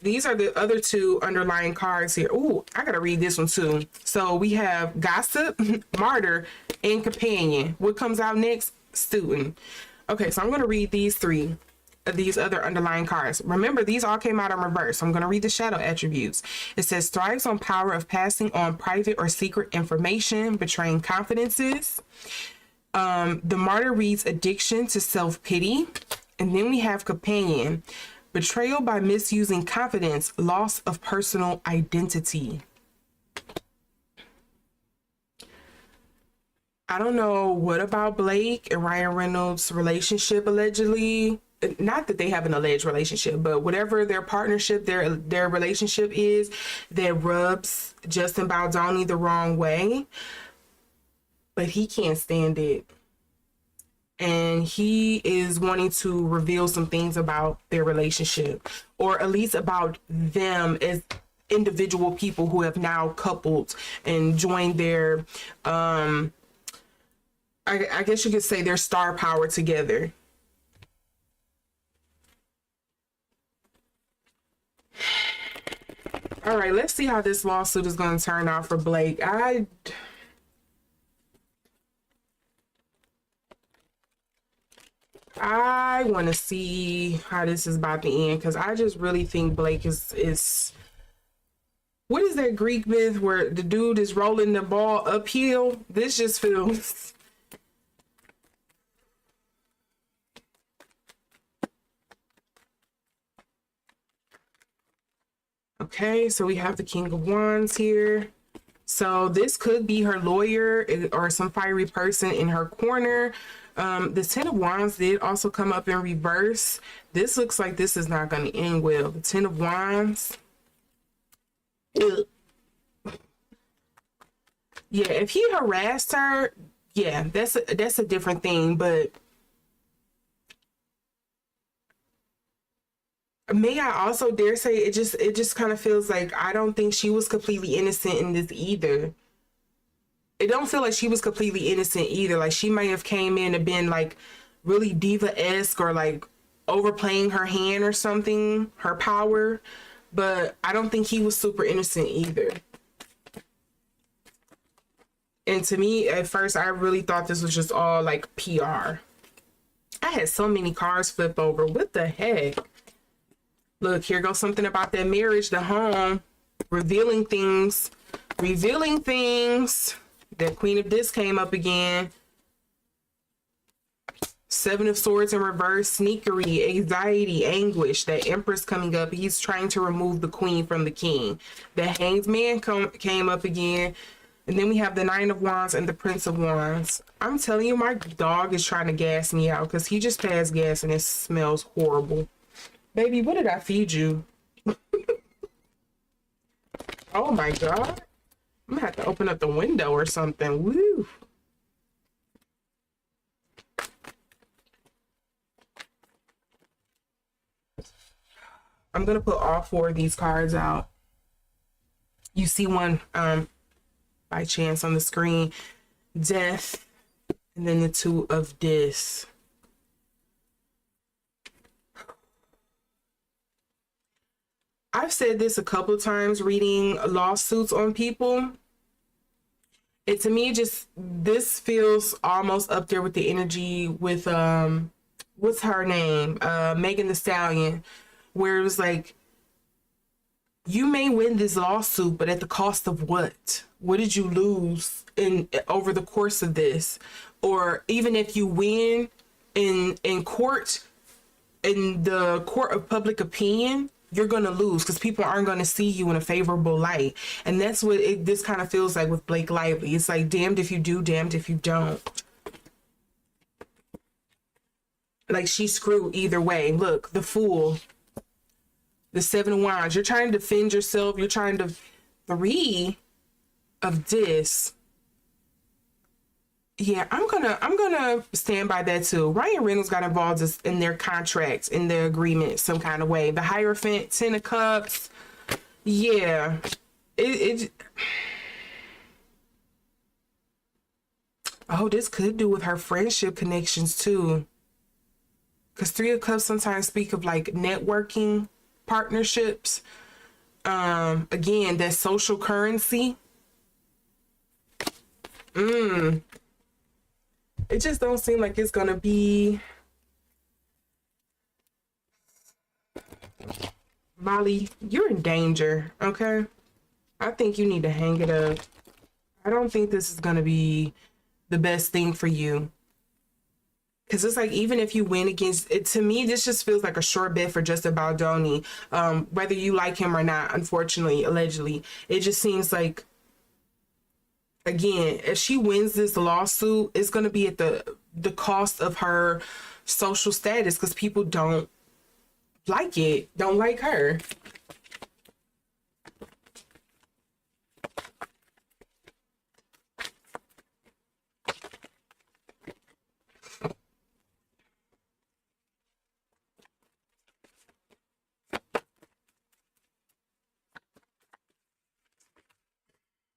these are the other two underlying cards here. Ooh, I gotta read this one too. So we have Gossip, Martyr, and Companion. What comes out next? Student. Okay, so I'm gonna read these three of these other underlying cards. Remember, these all came out in reverse. So I'm gonna read the shadow attributes. It says, thrives on power of passing on private or secret information, betraying confidences. The Martyr reads addiction to self-pity. And then we have Companion, betrayal by misusing confidence, loss of personal identity. I don't know what about Blake and Ryan Reynolds' relationship allegedly. Not that they have an alleged relationship, but whatever their partnership, their relationship is, that rubs Justin Baldoni the wrong way. But he can't stand it. And he is wanting to reveal some things about their relationship, or at least about them as individual people who have now coupled and joined their, I guess you could say, their star power together. All right, let's see how this lawsuit is going to turn out for Blake. I want to see how this is about to end, because I just really think Blake is what is that Greek myth where the dude is rolling the ball uphill? This just feels. Okay, so we have the King of Wands here. So this could be her lawyer or some fiery person in her corner. The Ten of Wands did also come up in reverse. This looks like this is not going to end well. The Ten of Wands. Ugh. Yeah, if he harassed her, yeah, that's a different thing. But may I also dare say it just kind of feels like I don't think she was completely innocent in this either. It don't feel like she was completely innocent either. Like she might have came in and been like really diva-esque or like overplaying her hand or something, her power. But I don't think he was super innocent either. And to me, at first, I really thought this was just all like PR. I had so many cards flip over. What the heck? Look, here goes something about that marriage, the home, revealing things. That Queen of Discs came up again. Seven of Swords in reverse, sneakery, anxiety, anguish. That Empress coming up. He's trying to remove the Queen from the King. The Hanged Man came up again. And then we have the Nine of Wands and the Prince of Wands. I'm telling you, my dog is trying to gas me out because he just passed gas and it smells horrible. Baby, what did I feed you? Oh my God. I'm gonna have to open up the window or something. Woo. I'm gonna put all four of these cards out. You see one by chance on the screen. Death. And then the Two of Discs. I've said this a couple of times reading lawsuits on people. To me, just this feels almost up there with the energy with what's her name? Megan Thee Stallion, where it was like, you may win this lawsuit, but at the cost of what? What did you lose over the course of this? Or even if you win in court, in the court of public opinion, you're going to lose because people aren't going to see you in a favorable light. And that's what this kind of feels like with Blake Lively. It's like, damned if you do, damned if you don't. Like, she's screwed either way. Look, the Fool, the Seven of Wands. You're trying to defend yourself. You're trying to... Three of Discs. Yeah, I'm gonna stand by that too. Ryan Reynolds got involved in their contracts, in their agreement, some kind of way. The Hierophant, Ten of Cups. Yeah, Oh, this could do with her friendship connections too. Because Three of Cups sometimes speak of like networking partnerships. Again, that social currency. It just don't seem like it's gonna be. Molly, you're in danger, okay? I think you need to hang it up. I don't think this is gonna be the best thing for you. Because it's like, even if you win against it, to me, this just feels like a short bet for Justin Baldoni. Whether you like him or not, unfortunately, allegedly. It just seems like, again, if she wins this lawsuit, it's going to be at the cost of her social status because people don't like it, don't like her.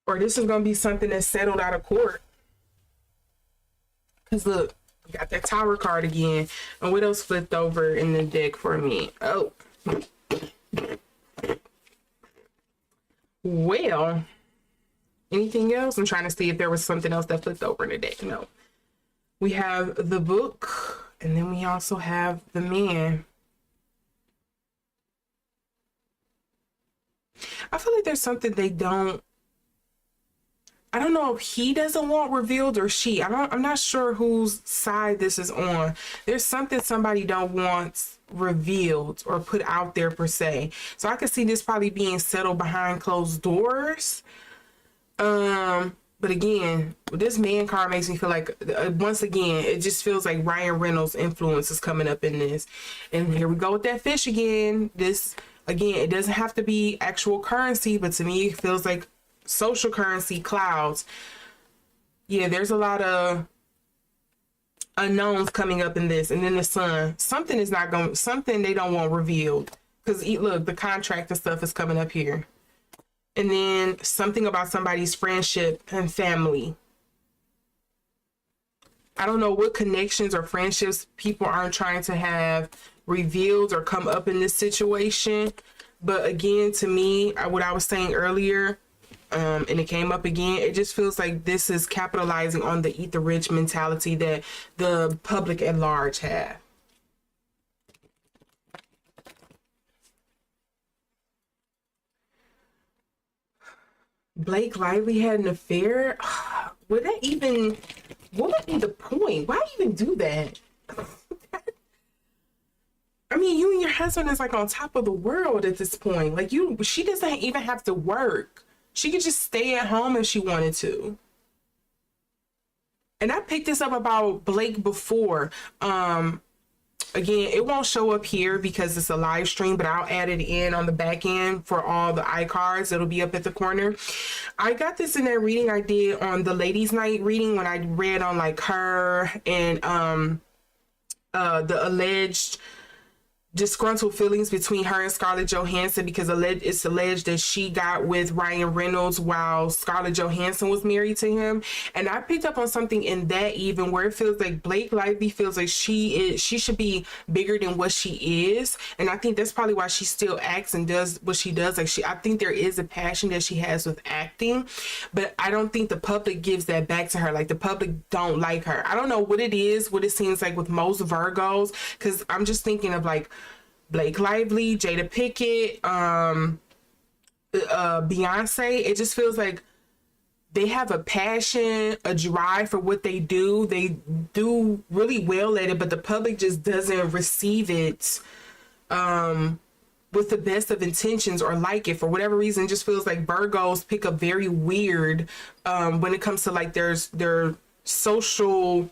Or this is going to be something that's settled out of court. Because look, we got that Tower card again. And what else flipped over in the deck for me? Oh. Well, anything else? I'm trying to see if there was something else that flipped over in the deck. No. We have the book, and then we also have the man. I feel like there's something I don't know if he doesn't want revealed or she. I'm not sure whose side this is on. There's something somebody don't want revealed or put out there per se. So I could see this probably being settled behind closed doors. But again, this man card makes me feel like, once again, it just feels like Ryan Reynolds' influence is coming up in this. And here we go with that fish again. This, again, it doesn't have to be actual currency, but to me, it feels like social currency clouds. Yeah, there's a lot of unknowns coming up in this. And then the sun. Something they don't want revealed. Because look, the contract and stuff is coming up here. And then something about somebody's friendship and family. I don't know what connections or friendships people aren't trying to have revealed or come up in this situation. But again, to me, what I was saying earlier, and it came up again, it just feels like this is capitalizing on the eat the rich mentality that the public at large have. Blake Lively had an affair. What would be the point? Why even do that? I mean, you and your husband is like on top of the world at this point. Like she doesn't even have to work. She could just stay at home if she wanted to. And I picked this up about Blake before. Again, it won't show up here because it's a live stream, but I'll add it in on the back end for all the iCards. It'll be up at the corner. I got this in that reading I did on the ladies' night reading when I read on like her and the alleged disgruntled feelings between her and Scarlett Johansson, because it's alleged that she got with Ryan Reynolds while Scarlett Johansson was married to him. And I picked up on something in that even where it feels like Blake Lively feels like she should be bigger than what she is. And I think that's probably why she still acts and does what she does. Like I think there is a passion that she has with acting, but I don't think the public gives that back to her. Like the public don't like her. I don't know what it is, what it seems like with most Virgos, because I'm just thinking of like Blake Lively, Jada Pinkett, Beyonce. It just feels like they have a passion, a drive for what they do. They do really well at it, but the public just doesn't receive it with the best of intentions or like it for whatever reason. It just feels like Virgos pick up very weird when it comes to like their social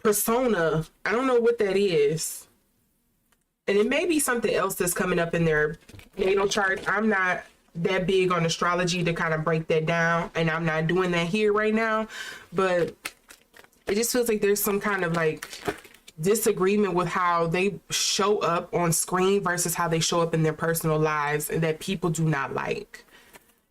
persona. I don't know what that is. And it may be something else that's coming up in their natal chart. I'm not that big on astrology to kind of break that down, and I'm not doing that here right now. But it just feels like there's some kind of like disagreement with how they show up on screen versus how they show up in their personal lives, and that people do not like.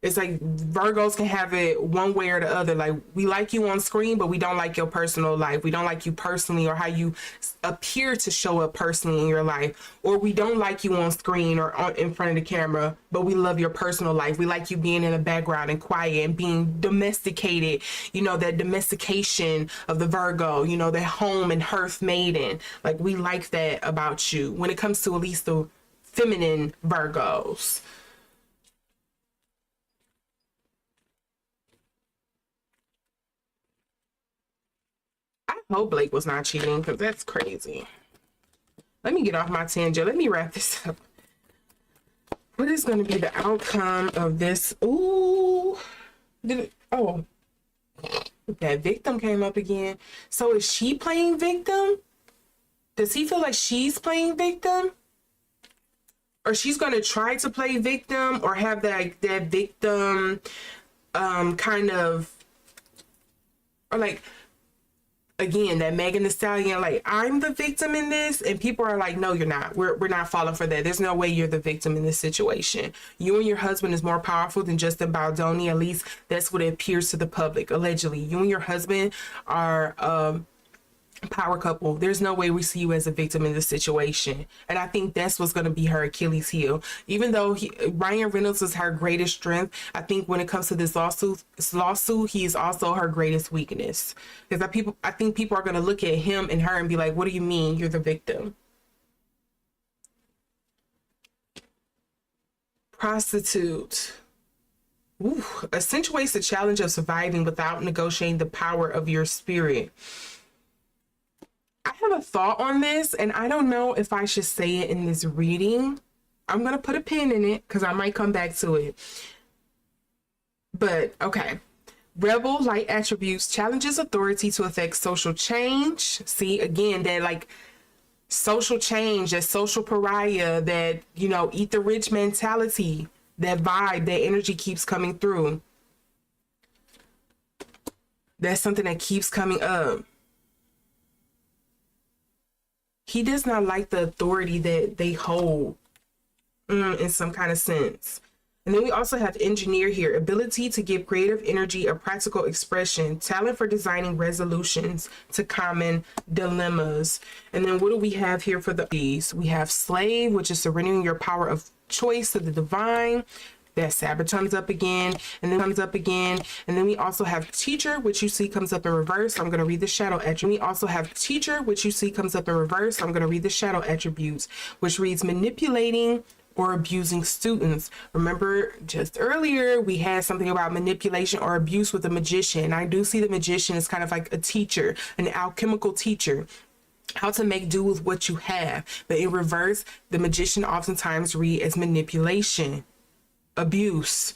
It's like Virgos can have it one way or the other. Like, we like you on screen, but we don't like your personal life. We don't like you personally or how you appear to show up personally in your life. Or we don't like you on screen or in front of the camera, but we love your personal life. We like you being in the background and quiet and being domesticated. You know, that domestication of the Virgo, you know, that home and hearth maiden. Like, we like that about you when it comes to at least the feminine Virgos. I hope Blake was not cheating, because that's crazy. Let me get off my tangent. Let me wrap this up. What is going to be the outcome of this? Ooh. Oh. That victim came up again. So is she playing victim? Does he feel like she's playing victim? Or she's going to try to play victim, or have that victim kind of, or like, again, that Megan Thee Stallion, like, I'm the victim in this, and people are like, no, you're not. We're not falling for that. There's no way you're the victim in this situation. You and your husband is more powerful than Justin Baldoni. At least that's what it appears to the public, allegedly. You and your husband are Power couple. There's no way we see you as a victim in this situation. And I think that's what's going to be her Achilles heel. Even though Ryan Reynolds is her greatest strength, I think when it comes to this lawsuit, he is also her greatest weakness. Because I think people are going to look at him and her and be like, what do you mean you're the victim? Prostitute. Ooh, accentuates the challenge of surviving without negotiating the power of your spirit. I have a thought on this, and I don't know if I should say it in this reading. I'm going to put a pin in it because I might come back to it. But, okay. Rebel light attributes challenges authority to affect social change. See, again, that like social change, that social pariah, that, you know, eat the rich mentality, that vibe, that energy keeps coming through. That's something that keeps coming up. He does not like the authority that they hold in some kind of sense. And then we also have engineer here. Ability to give creative energy a practical expression. Talent for designing resolutions to common dilemmas. And then what do we have here for these? We have slave, which is surrendering your power of choice to the divine. That Sabotage comes up again, and then comes up again. And then we also have teacher, which you see comes up in reverse. I'm going to read the shadow attribute. We also have teacher, which you see comes up in reverse. I'm going to read the shadow attributes, which reads manipulating or abusing students. Remember just earlier, we had something about manipulation or abuse with the magician. I do see the magician as kind of like a teacher, an alchemical teacher, how to make do with what you have. But in reverse, the magician oftentimes read as manipulation, abuse.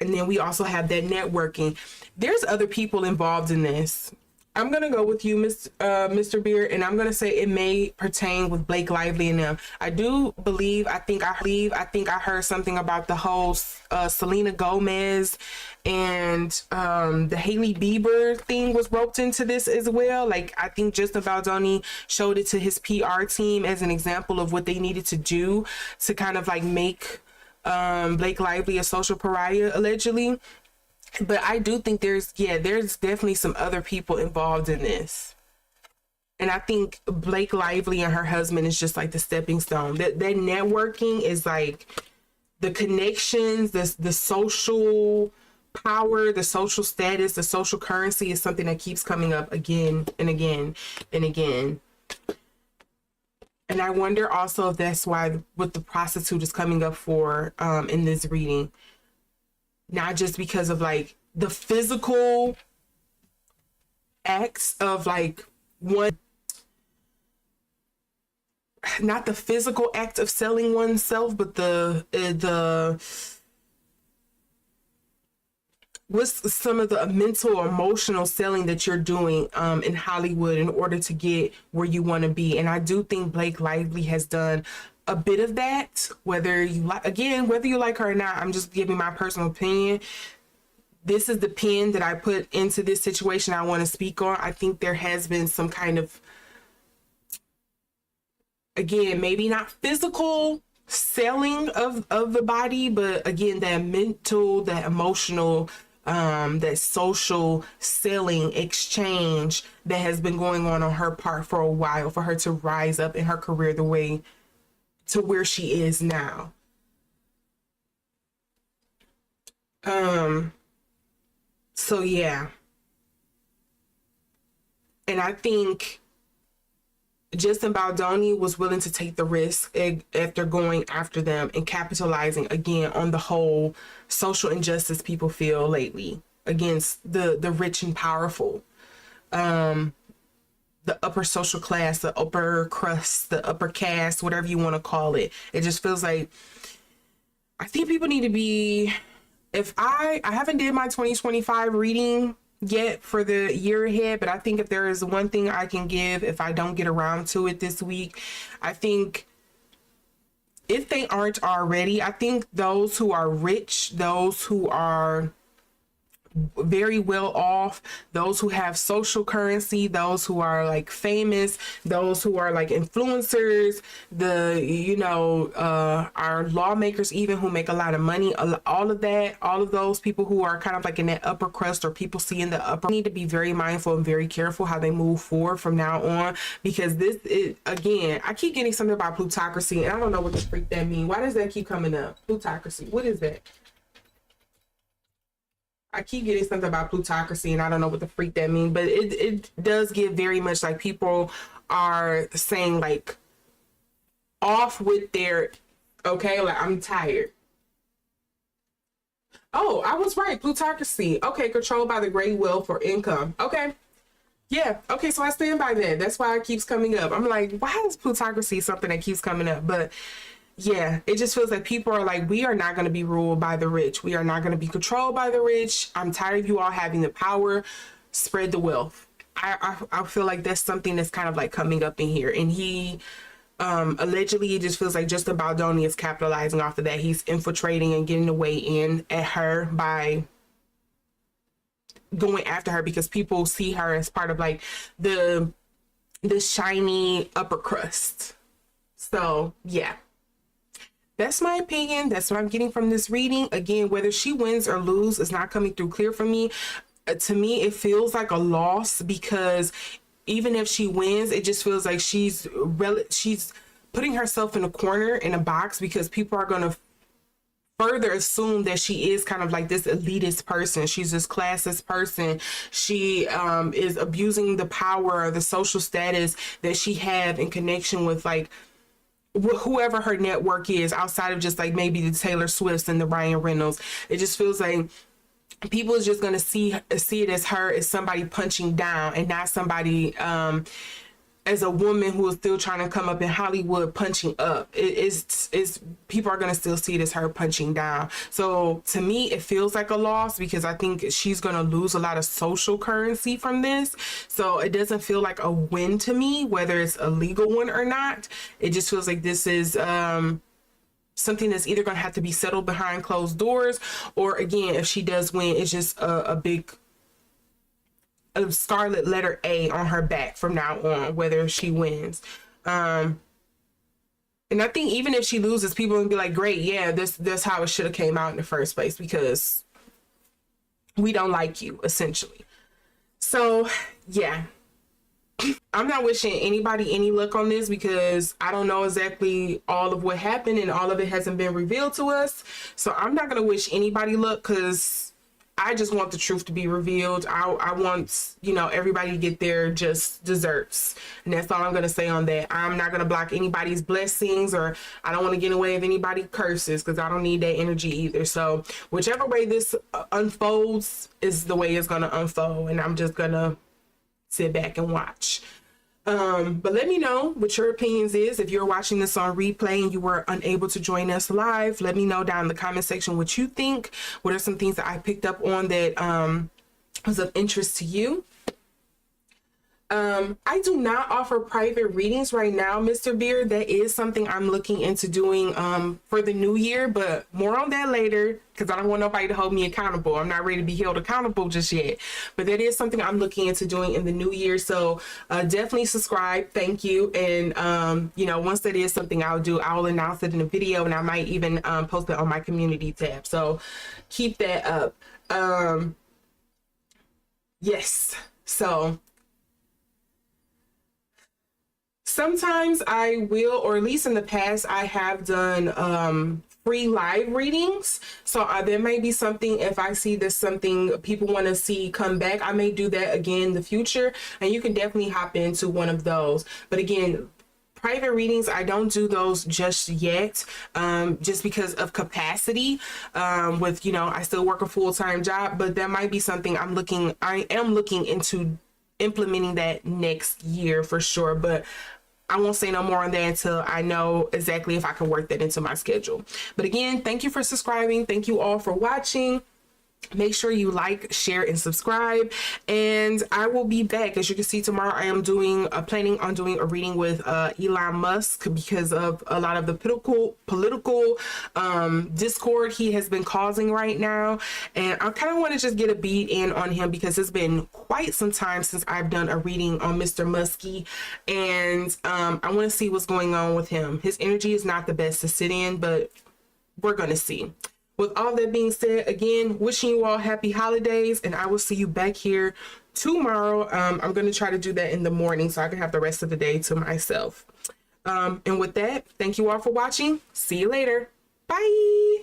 And then we also have that networking. There's other people involved in this. I'm going to go with you, Mr. Beard, and I'm going to say it may pertain with Blake Lively and them. I do believe, I think I heard something about the whole Selena Gomez and the Hailey Bieber thing was roped into this as well. Like, I think Justin Baldoni showed it to his PR team as an example of what they needed to do to kind of like make Blake Lively a social pariah, allegedly. But I do think there's definitely some other people involved in this. And I think Blake Lively and her husband is just like the stepping stone. That networking is like the connections, the social power, the social status, the social currency is something that keeps coming up again and again and again. And I wonder also if that's why what the prostitute is coming up for in this reading. Not just because of like the physical acts of like not the physical act of selling oneself, but the what's some of the mental or emotional selling that you're doing in Hollywood in order to get where you want to be. And I do think Blake Lively has done a bit of that, whether you like her or not. I'm just giving my personal opinion. This is the pen that I put into this situation I want to speak on. I think there has been some kind of, again, maybe not physical selling of the body, but again, that mental, that emotional, that social selling exchange that has been going on her part for a while for her to rise up in her career the way to where she is now. So yeah. And I think Justin Baldoni was willing to take the risk after going after them and capitalizing again on the whole social injustice people feel lately against the rich and powerful. The upper social class, the upper crust, the upper caste, whatever you want to call it. It just feels like, I think people need to be, if I haven't did my 2025 reading yet for the year ahead, but I think if there is one thing I can give, if I don't get around to it this week, I think if they aren't already, I think those who are rich, those who are very well off, those who have social currency, those who are like famous, those who are like influencers, our lawmakers even who make a lot of money, all of that, all of those people who are kind of like in that upper crust or people seeing the upper need to be very mindful and very careful how they move forward from now on, because this is, again, I keep getting something about plutocracy and I don't know what the freak that means. Why does that keep coming up? Plutocracy, what is that? I keep getting something about plutocracy and I don't know what the freak that means, but it does give very much like people are saying like off with their, okay, like I'm tired. Oh, I was right. Plutocracy. Okay, controlled by the great will for income. Okay. Yeah. Okay, so I stand by that. That's why it keeps coming up. I'm like, why is plutocracy something that keeps coming up? But yeah, it just feels like people are like, we are not going to be ruled by the rich. We are not going to be controlled by the rich. I'm tired of you all having the power. Spread the wealth. I feel like that's something that's kind of like coming up in here. And he allegedly, it just feels like just about Baldoni is capitalizing off of that. He's infiltrating and getting the way in at her by going after her because people see her as part of like the shiny upper crust. So yeah. That's my opinion. That's what I'm getting from this reading. Again, whether she wins or loses is not coming through clear for me. To me, it feels like a loss because even if she wins, it just feels like she's putting herself in a corner, in a box, because people are going to further assume that she is kind of like this elitist person. She's this classist person. She is abusing the power, the social status that she have in connection with like whoever her network is outside of just like maybe the Taylor Swifts and the Ryan Reynolds. It just feels like people is just going to see it as her as somebody punching down and not somebody as a woman who is still trying to come up in Hollywood punching up. It's people are going to still see it as her punching down. So to me, it feels like a loss because I think she's going to lose a lot of social currency from this. So it doesn't feel like a win to me, whether it's a legal one or not. It just feels like this is something that's either going to have to be settled behind closed doors, or again, if she does win, it's just a big scarlet letter A on her back from now on, whether she wins. And I think even if she loses, people will be like, great, yeah, that's how it should have came out in the first place because we don't like you, essentially. So yeah, I'm not wishing anybody any luck on this because I don't know exactly all of what happened and all of it hasn't been revealed to us. So I'm not going to wish anybody luck because I just want the truth to be revealed. I want, everybody to get their just desserts. And that's all I'm going to say on that. I'm not going to block anybody's blessings, or I don't want to get in the way of anybody's curses because I don't need that energy either. So whichever way this unfolds is the way it's going to unfold. And I'm just going to sit back and watch. But let me know what your opinions is. If you're watching this on replay and you were unable to join us live, let me know down in the comment section what you think. What are some things that I picked up on that was of interest to you? I do not offer private readings right now, Mr. Beard. That is something I'm looking into doing for the new year, but more on that later because I don't want nobody to hold me accountable. I'm not ready to be held accountable just yet, but that is something I'm looking into doing in the new year. So definitely subscribe. Thank you. And, once that is something I'll do, I'll announce it in a video and I might even post it on my community tab. So keep that up. Yes. So sometimes I will, or at least in the past, I have done free live readings. So there may be something, if I see there's something people want to see come back, I may do that again in the future. And you can definitely hop into one of those. But again, private readings, I don't do those just yet, just because of capacity. With, I still work a full-time job, but that might be something I am looking into implementing that next year for sure. But I won't say no more on that until I know exactly if I can work that into my schedule. But again, thank you for subscribing. Thank you all for watching. Make sure you like, share, and subscribe. And I will be back. As you can see, tomorrow I am planning on doing a reading with Elon Musk, because of a lot of the political discord he has been causing right now. And I kind of want to just get a beat in on him, because it's been quite some time since I've done a reading on Mr. Muskie. And I want to see what's going on with him. His energy is not the best to sit in, but we're going to see. With all that being said, again, wishing you all happy holidays, and I will see you back here tomorrow. I'm going to try to do that in the morning so I can have the rest of the day to myself. And with that, thank you all for watching. See you later. Bye.